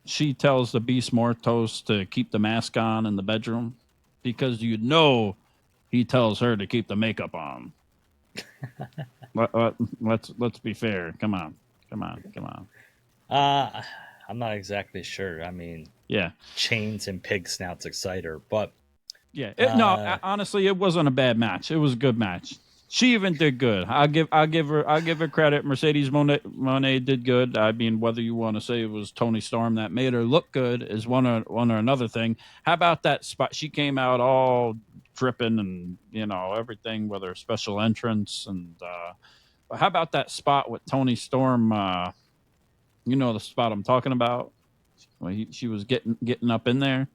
she tells the Beast Mortos to keep the mask on in the bedroom? Because he tells her to keep the makeup on. Let's be fair. Come on. I'm not exactly sure. I mean, chains and pig snouts excite her, but honestly, it wasn't a bad match. It was a good match. She even did good. I'll give her credit. Mercedes Moné did good. I mean, whether you want to say it was Toni Storm that made her look good is one or another thing. How about that spot? She came out all dripping and everything with her special entrance. And how about that spot with Toni Storm? The spot I'm talking about. She was getting up in there.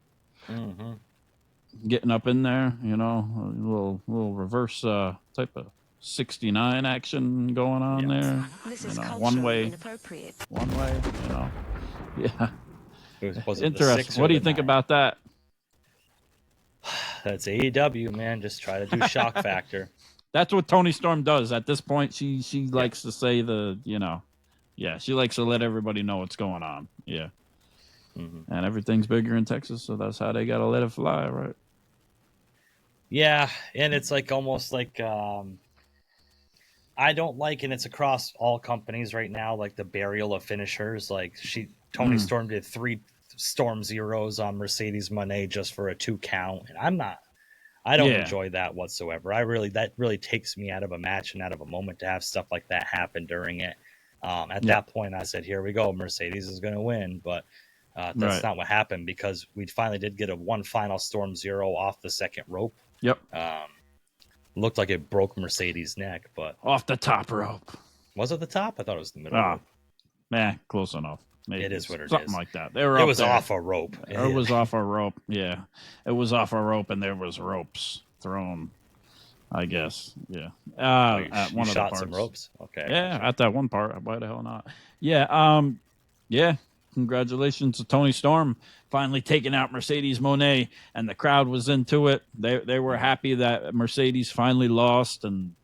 Mm-hmm. Getting up in there, a little reverse type of 69 action going on there. This is one way. Inappropriate. Yeah. Was it interesting. What do you think about that? That's AEW, man. Just try to do shock factor. That's what Toni Storm does. At this point, she likes to say she likes to let everybody know what's going on. Yeah. Mm-hmm. And everything's bigger in Texas, so that's how they got to let it fly, right? Yeah, and it's like almost like I don't like, and it's across all companies right now, like the burial of finishers. Like Toni Storm did 3 Storm Zeros on Mercedes Moné just for a 2 count, and I don't enjoy that whatsoever. That really takes me out of a match and out of a moment to have stuff like that happen during it. At that point, I said, "Here we go, Mercedes is going to win," but. That's not what happened, because we finally did get one final Storm Zero off the second rope. Yep. Looked like it broke Mercedes' neck, but off the top rope. Was it the top? I thought it was the middle. Close enough. Maybe. It is what it Something is. like that. It was off a rope. It was off a rope. Yeah, it was off a rope, and there was ropes thrown. I guess. Yeah. At one of the parts. Some ropes. Okay. Yeah, at that one part. Why the hell not? Yeah. Yeah. Congratulations to Toni Storm finally taking out Mercedes Moné, and the crowd was into it. They were happy that Mercedes finally lost, and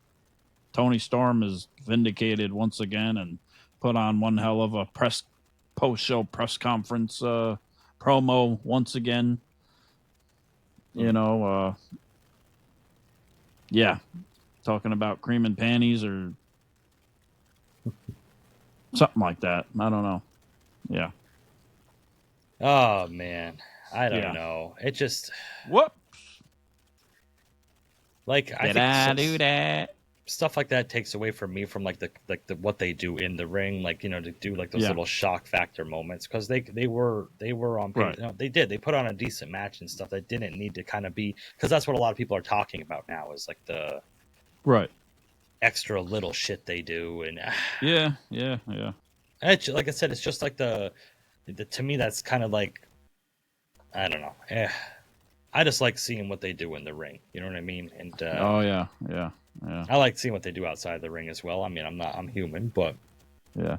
Toni Storm is vindicated once again and put on one hell of a post-show press conference promo once again. Talking about cream and panties or something like that. I don't know. Yeah. Oh man, I don't know. It just whoops. Like I do that. stuff like that takes away from me from like the what they do in the ring, like, you know, to do like those Yeah. little shock factor moments, because they were on Right. you know, they put on a decent match and stuff that didn't need to kind of be, because that's what a lot of people are talking about now is like the Right. extra little shit they do, and Yeah. it's, like I said, it's just like the to me that's kind of like, I don't know. I just like seeing what they do in the ring. You know what I mean? And Oh yeah. I like seeing what they do outside the ring as well. I mean, I'm human, but Yeah.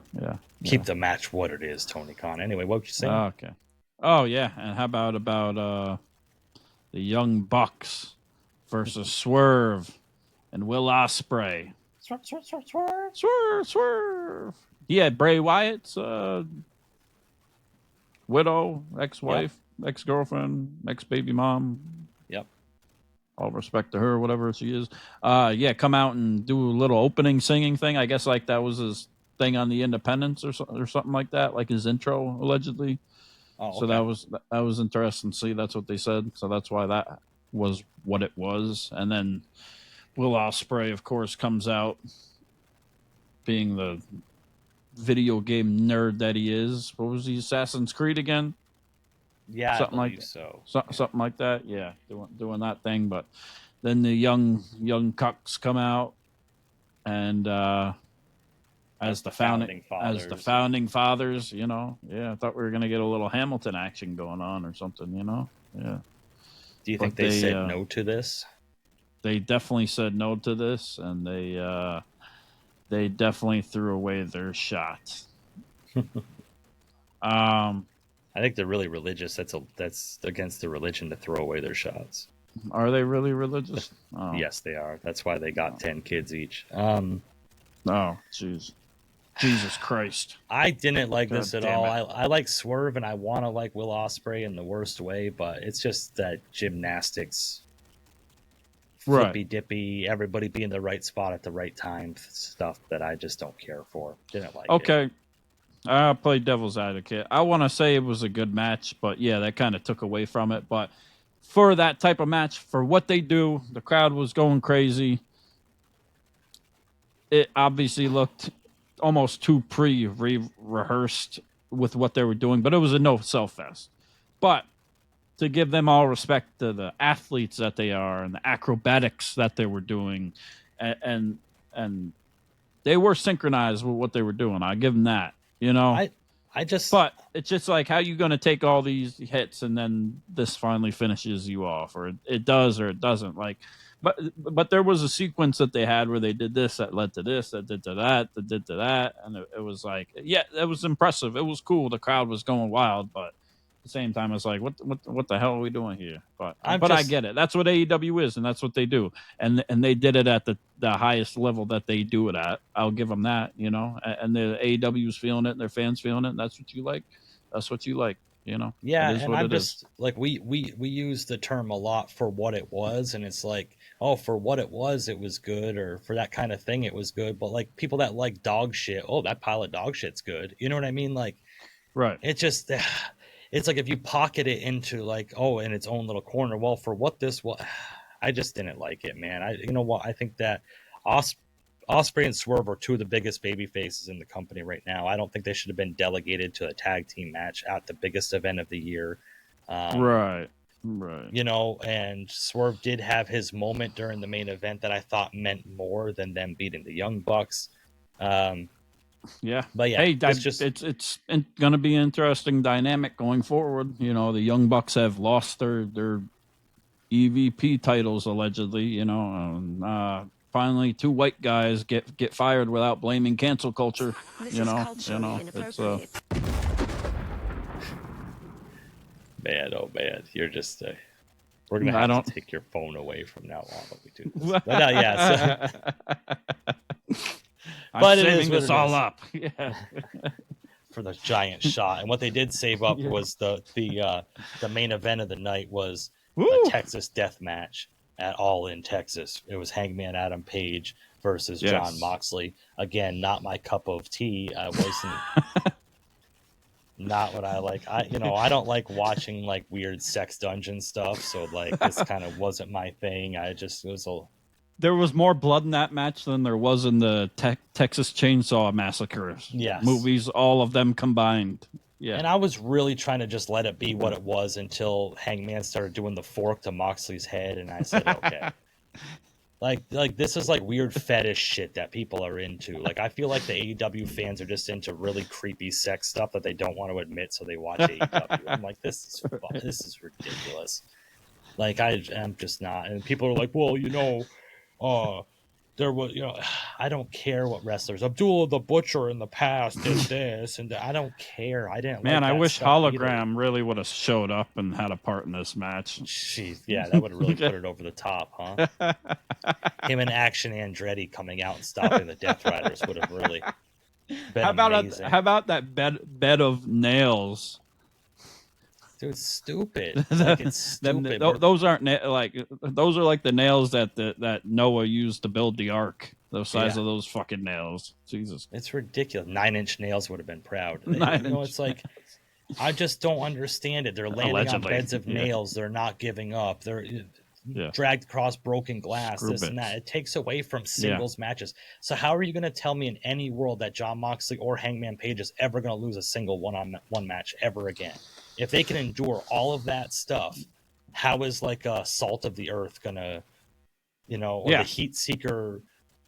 keep the match what it is, Tony Khan. Anyway, what would you say? Okay. Oh yeah, and how about the Young Bucks versus Swerve and Will Ospreay? Swerve. He had Bray Wyatt's widow, ex-wife, ex-girlfriend, ex-baby mom. Yep. All respect to her, whatever she is. Come out and do a little opening singing thing. I guess like that was his thing on the Independence or something like that, like his intro allegedly. Oh, So that was interesting to see. That's what they said. So that's why that was what it was. And then Will Ospreay, of course, comes out being the video game nerd that he is. What was he, Assassin's Creed again? yeah, something I like believe so. Something like that. Yeah, doing that thing. But then the young cucks come out, and as the founding fathers, you know. Yeah, I thought we were gonna get a little Hamilton action going on or something, you know. Yeah. Do you think they said no to this? They definitely said no to this, and they definitely threw away their shot. I think they're really religious. That's against the religion to throw away their shots. Are they really religious? Oh. Yes, they are. That's why they got 10 kids each. Oh, jeez. Jesus Christ. I didn't like God this at damn all. it. I like Swerve, and I want to like Will Ospreay in the worst way, but it's just that gymnastics, Right. flippy dippy, everybody be in the right spot at the right time stuff that I just don't care for. Didn't like it. Okay. I'll play devil's advocate. I want to say it was a good match, but yeah, that kind of took away from it. But for that type of match, for what they do, the crowd was going crazy. It obviously looked almost too rehearsed with what they were doing, but it was a no-sell fest. But to give them all respect to the athletes that they are and the acrobatics that they were doing, and they were synchronized with what they were doing. I give them that, you know. But it's just like, how you going to take all these hits and then this finally finishes you off, or it does or it doesn't. Like, but there was a sequence that they had where they did this that led to this, that did to that, that did to that, and it was like, yeah, it was impressive. It was cool. The crowd was going wild, but at the same time, it's like, what the hell are we doing here? But I get it. That's what AEW is, and that's what they do, and they did it at the highest level that they do it at. I'll give them that, you know. And the AEW's feeling it, and their fans feeling it, and that's what you like. That's what you like, you know. Yeah, it is and what I'm it just is. like, we use the term a lot for what it was, and it's like, oh, for what it was good, or for that kind of thing it was good. But like, people that like dog shit, oh, that pile of dog shit's good. You know what I mean? Like, Right. it just it's like if you pocket it into like, oh, in its own little corner. Well, for what this was, I just didn't like it, man. You know what? I think that Ospreay and Swerve are two of the biggest baby faces in the company right now. I don't think they should have been delegated to a tag team match at the biggest event of the year. Right. You know, and Swerve did have his moment during the main event that I thought meant more than them beating the Young Bucks. Yeah, but yeah, hey, it's going to be an interesting dynamic going forward. You know, the Young Bucks have lost their EVP titles allegedly. You know, finally, two white guys get fired without blaming cancel culture. This you is know, culturally it's inappropriate. Man, oh man, you're just we're gonna have to take your phone away from now on when we do this. But yeah, so. I'm saving this all up. Yeah. For the giant shot. And what they did save up was the main event of the night was the Texas death match at All In Texas. It was Hangman Adam Page versus John Moxley. Again, not my cup of tea. I wasn't not what I like. I don't like watching like weird sex dungeon stuff, so like this kind of wasn't my thing. there was more blood in that match than there was in the Texas Chainsaw Massacre movies, all of them combined. Yeah. And I was really trying to just let it be what it was until Hangman started doing the fork to Moxley's head, and I said, okay. Like this is like weird fetish shit that people are into. Like, I feel like the AEW fans are just into really creepy sex stuff that they don't want to admit, so they watch AEW. I'm like, this is ridiculous. Like, I'm just not. And people are like, well, there was, I don't care what wrestlers. Abdullah the Butcher in the past did this, and I don't care. I didn't. Man, like I that wish stuff Hologram either. really would have showed up and had a part in this match. Jeez, yeah, that would have really put it over the top, huh? Him and Action Andretti coming out and stopping the Death Riders would have really been amazing. How about that bed of nails? Dude, it's stupid. Like, it's stupid. Those aren't those are like the nails that Noah used to build the ark. The size of those fucking nails. Jesus, it's ridiculous. 9-inch nails would have been proud. It's like, I just don't understand it. They're landing on beds of nails. They're not giving up. They're dragged across broken glass. This and that. It takes away from singles matches. So how are you going to tell me in any world that Jon Moxley or Hangman Page is ever going to lose a single one-on-one match ever again? If they can endure all of that stuff, how is like a Salt of the Earth gonna, or the Heat Seeker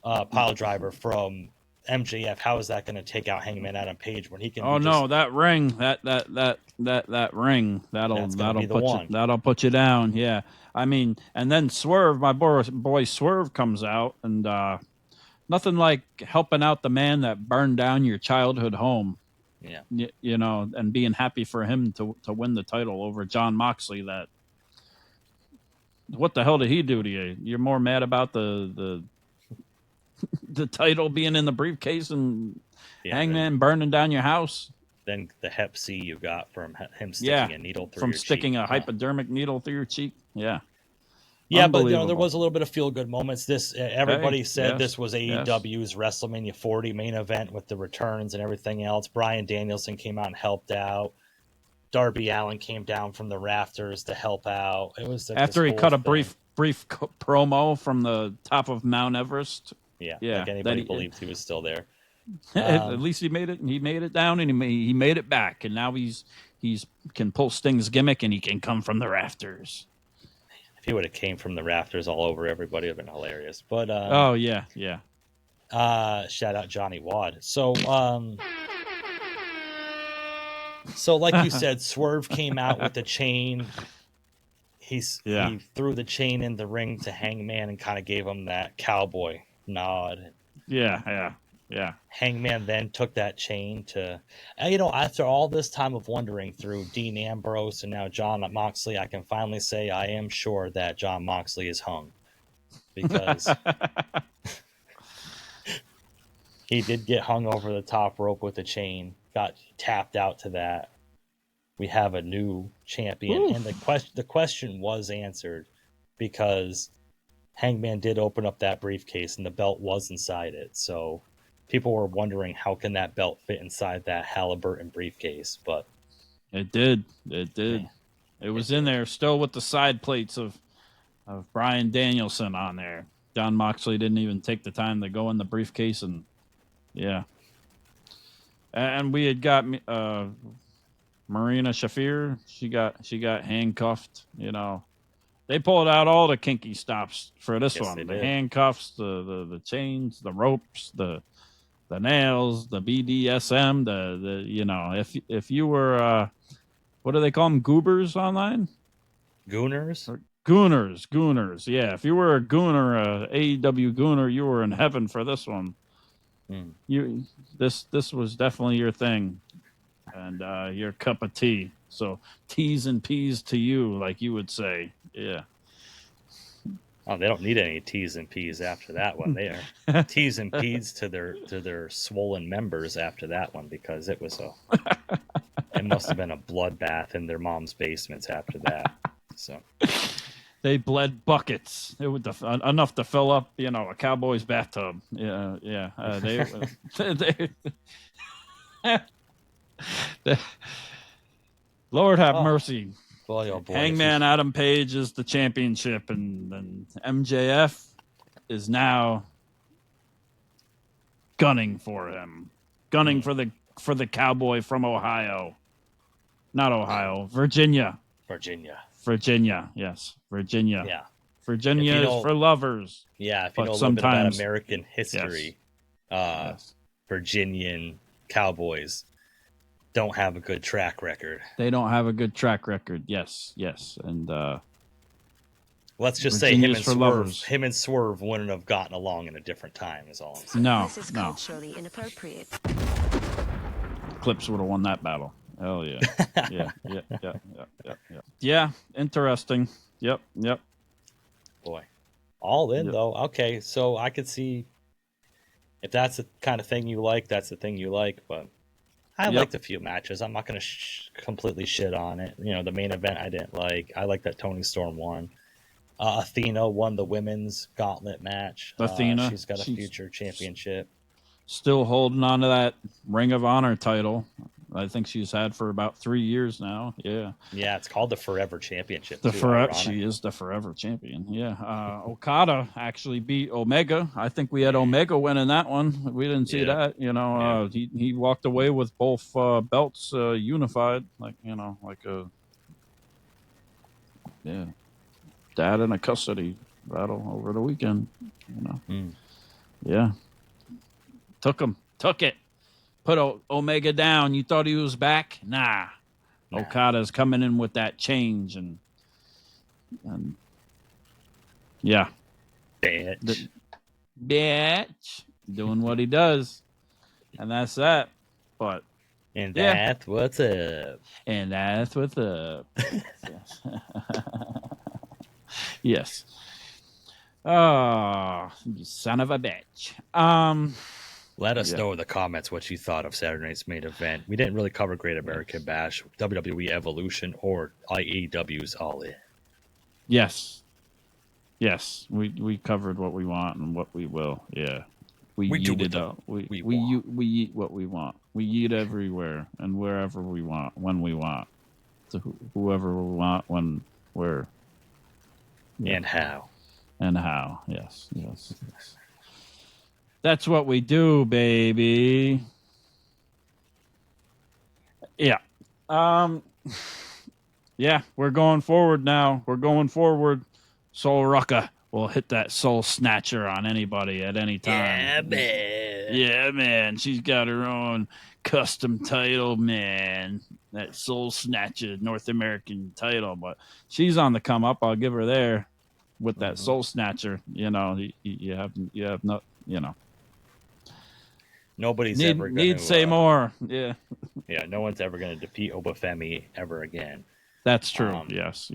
pile driver from MJF? How is that going to take out Hangman Adam Page when he can? Oh no, that ring, that ring, that'll put you down. Yeah, I mean, and then Swerve, my boy Swerve comes out, and nothing like helping out the man that burned down your childhood home. Yeah, and being happy for him to win the title over Jon Moxley. That what the hell did he do to you? You're more mad about the title being in the briefcase and Hangman burning down your house than the Hep C you got from him sticking a needle through your cheek. From sticking a hypodermic needle through your cheek. Yeah. Yeah, but there was a little bit of feel-good moments. Everybody said this was AEW's WrestleMania 40 main event with the returns and everything else. Bryan Danielson came out and helped out. Darby Allin came down from the rafters to help out. It was like after he cut a brief promo from the top of Mount Everest. Yeah. Like anybody believed he was still there. At least he made it. He made it down, and he made it back, and now he's can pull Sting's gimmick, and he can come from the rafters. If he would have came from the rafters all over everybody, it would have been hilarious. But shout out Johnny Wad. So like you said, Swerve came out with the chain. He threw the chain in the ring to Hangman and kind of gave him that cowboy nod. Yeah. Hangman then took that chain to, after all this time of wondering through Dean Ambrose and now Jon Moxley, I can finally say I am sure that Jon Moxley is hung, because he did get hung over the top rope with a chain, got tapped out to that. We have a new champion. Oof. And the question was answered, because Hangman did open up that briefcase and the belt was inside it. So people were wondering, how can that belt fit inside that Halliburton briefcase? But it did. It was in there still with the side plates of Bryan Danielson on there. Jon Moxley didn't even take the time to go in the briefcase, and and we had got Marina Shafir. She got handcuffed. They pulled out all the kinky stops for this one. The handcuffs, the chains, the ropes, the nails, the BDSM, if you were what do they call them? Goobers online? Gooners? Gooners. Yeah, if you were a gooner, AEW gooner, you were in heaven for this one. This was definitely your thing, and your cup of tea. So T's and P's to you, like you would say. Yeah. Oh, they don't need any T's and P's after that one. They are T's and P's to their swollen members after that one, because it must have been a bloodbath in their mom's basements after that. So they bled buckets. It was enough to fill up, a cowboy's bathtub. Yeah. Lord have mercy. Boy, oh boy. Hangman Adam Page is the championship, and then MJF is now gunning for him, gunning for the cowboy from Ohio, not Ohio, Virginia. Yes, Virginia. Yeah. Virginia is for lovers. Yeah, if you know a little bit about American history, Yes. Virginian cowboys don't have a good track record. They don't have a good track record. Yes. And let's just Virginia's say him and Swerve wouldn't have gotten along in a different time, is all I'm saying. This is culturally inappropriate. Clips would have won that battle. Hell yeah. Yeah, interesting. Yep. Boy. All in, though. Okay, so I could see if that's the kind of thing you like, that's the thing you like, but I liked a few matches. I'm not going to completely shit on it. You know, the main event I didn't like. I like that Toni Storm won. Athena won the women's gauntlet match. Athena. She's got a future championship. Still holding on to that Ring of Honor title. I think she's had for about 3 years now. Yeah. Yeah, it's called the Forever Championship. She is the Forever Champion. Yeah. Okada actually beat Omega. I think we had Omega winning that one. We didn't see that. You know, he walked away with both belts unified, like a dad in a custody battle over the weekend. You know. Yeah. Took it. Put Omega down. You thought he was back? Nah. Okada's coming in with that change and yeah. Bitch. Doing what he does. And that's that. But that's what's up. And that's what's up. Yes. Oh, you son of a bitch. Let us know in the comments what you thought of Saturday night's main event. We didn't really cover Great American Bash, WWE Evolution, or AEW's All In. Yes. We covered what we want and what we will. Yeah. We eat it out. We eat what we want. We eat everywhere and wherever we want, when we want. To whoever we want, when, where. Yeah. And how. Yes. That's what we do, baby. Yeah. Yeah, we're going forward now. Soul Rucka will hit that Soul Snatcher on anybody at any time. Yeah, man. She's got her own custom title, man. That Soul Snatcher North American title. But she's on the come up. I'll give her there with that Soul Snatcher. You know, you have no, you know. Nobody's ever going to say more. Yeah. Yeah, no one's ever going to defeat Obafemi ever again. That's true. Yes.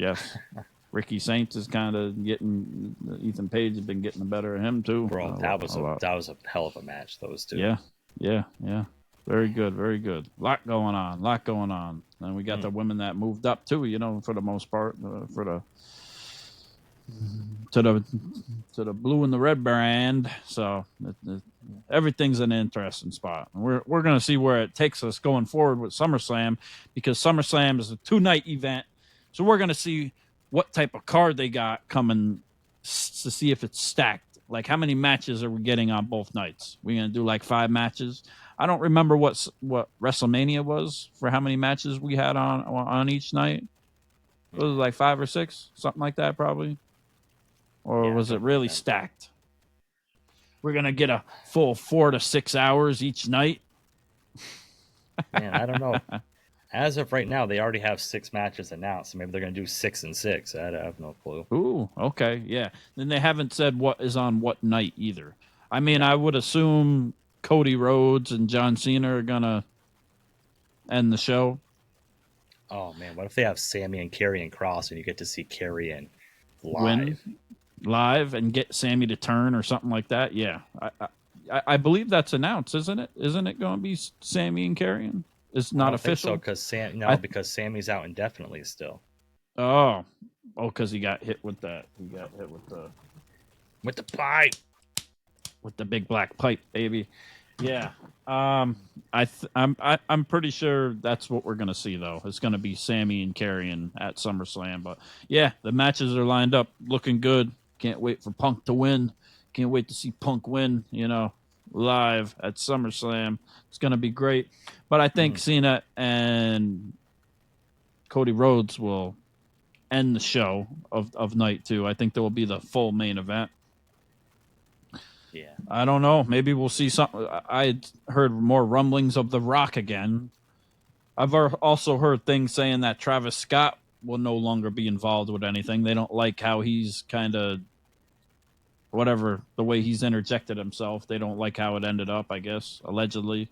Ricky Saints is kind of getting. Ethan Page has been getting the better of him too. Bro, that was a hell of a match. Those two. Yeah. Very good. Lot going on. And we got the women that moved up too. You know, for the most part, to the blue and the red brand. So everything's an interesting spot. And we're going to see where it takes us going forward with SummerSlam, because SummerSlam is a 2-night event. So we're going to see what type of card they got coming to see if it's stacked. Like, how many matches are we getting on both nights? We're going to do like 5 matches. I don't remember what WrestleMania was for how many matches we had on each night. It was like 5 or 6, something like that probably. Or was it really stacked? We're going to get a full 4 to 6 hours each night. Man, I don't know. As of right now, they already have 6 matches announced. So maybe they're going to do 6 and 6. I have no clue. Ooh, okay, yeah. Then they haven't said what is on what night either. I mean, I would assume Cody Rhodes and John Cena are going to end the show. Oh, man, what if they have Sammy and Karrion Kross and you get to see Karrion live and get Sammy to turn or something like that? Yeah. I believe that's announced, isn't it? Isn't it going to be Sammy and Karrion? It's not official. Because because Sammy's out indefinitely still. Oh, because he got hit with that. He got hit with the pipe, with the big black pipe, baby. Yeah. I'm pretty sure that's what we're gonna see though. It's gonna be Sammy and Karrion at SummerSlam. But yeah, the matches are lined up, looking good. Can't wait for Punk to win. Can't wait to see Punk win, live at SummerSlam. It's going to be great. But I think Cena and Cody Rhodes will end the show of night 2. I think there will be the full main event. Yeah. I don't know. Maybe we'll see something. I heard more rumblings of The Rock again. I've also heard things saying that Travis Scott will no longer be involved with anything. They don't like how he's kind of the way he's interjected himself. They don't like how it ended up, I guess, allegedly.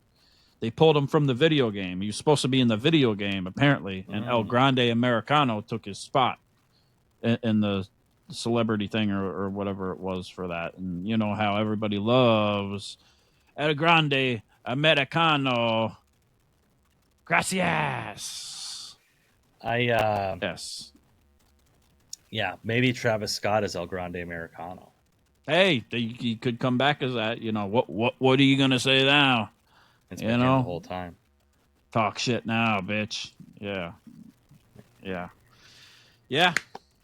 They pulled him from the video game. He was supposed to be in the video game, apparently, and El Grande Americano took his spot in the celebrity thing or whatever it was for that. And you know how everybody loves El Grande Americano. Gracias. Yes. Yeah, maybe Travis Scott is El Grande Americano. Hey, he could come back as that. What are you gonna say now? It's been him the whole time. Talk shit now, bitch. Yeah.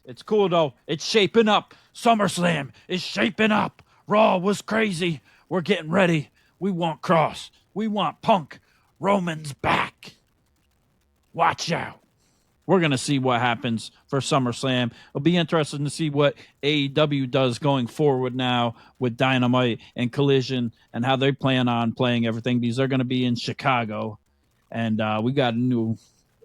It's cool, though. It's shaping up. SummerSlam is shaping up. Raw was crazy. We're getting ready. We want Kross. We want Punk. Roman's back. Watch out. We're going to see what happens for SummerSlam. It'll be interesting to see what AEW does going forward now with Dynamite and Collision and how they plan on playing everything, because they're going to be in Chicago. And we got a new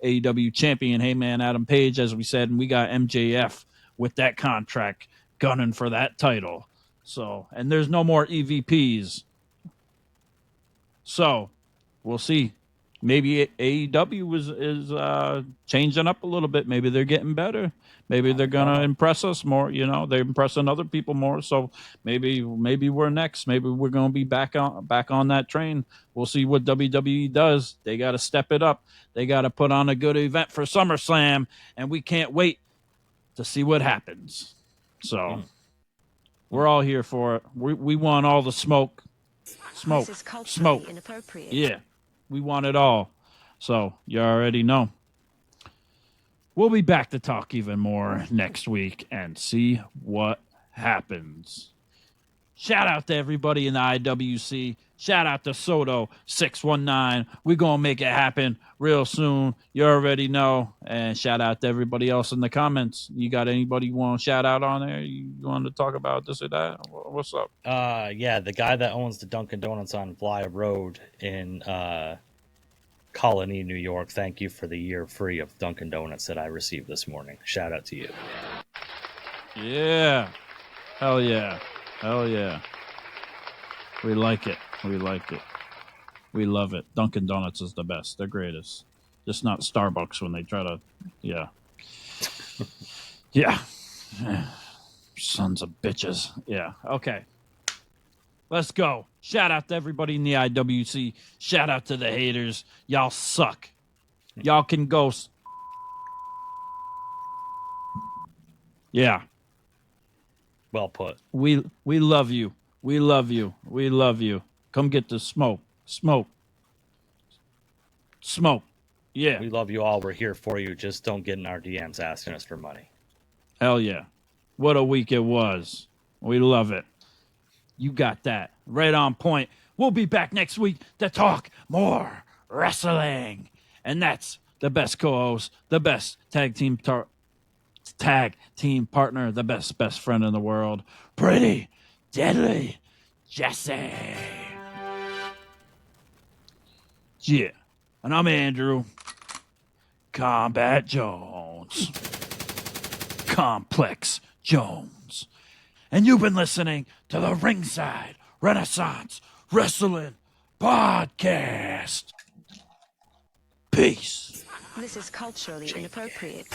AEW champion, Hangman Adam Page, as we said, and we got MJF with that contract gunning for that title. So, and there's no more EVPs. So, we'll see. Maybe AEW is changing up a little bit. Maybe they're getting better. Maybe they're gonna impress us more. They're impressing other people more. So maybe we're next. Maybe we're gonna be back on that train. We'll see what WWE does. They got to step it up. They got to put on a good event for SummerSlam, and we can't wait to see what happens. So we're all here for it. We want all the smoke. This is culturally inappropriate. Yeah. We want it all. So you already know. We'll be back to talk even more next week and see what happens. Shout out to everybody in the IWC. Shout out to Soto619. We're going to make it happen real soon. You already know. And shout out to everybody else in the comments. You got anybody you want to shout out on there? You want to talk about this or that? What's up? Yeah, the guy that owns the Dunkin' Donuts on Bly Road in Colony, New York. Thank you for the year free of Dunkin' Donuts that I received this morning. Shout out to you. Yeah. Hell yeah. Hell yeah. We like it. We like it. We love it. Dunkin' Donuts is the best. They're greatest. Just not Starbucks when they try to, yeah. Yeah. Sons of bitches. Yeah. Okay. Let's go. Shout out to everybody in the IWC. Shout out to the haters. Y'all suck. Y'all can go. Yeah. Well put. We love you. We love you. We love you. Come get the smoke. Smoke. Smoke. Yeah. We love you all. We're here for you. Just don't get in our DMs asking us for money. Hell yeah. What a week it was. We love it. You got that. Right on point. We'll be back next week to talk more wrestling. And that's the best co-host, the best tag team partner, the best friend in the world, Pretty Deadly Jesse. Yeah. And I'm Andrew Combat Jones. Complex Jones. And you've been listening to the Ringside Renaissance Wrestling Podcast. Peace. This is culturally inappropriate.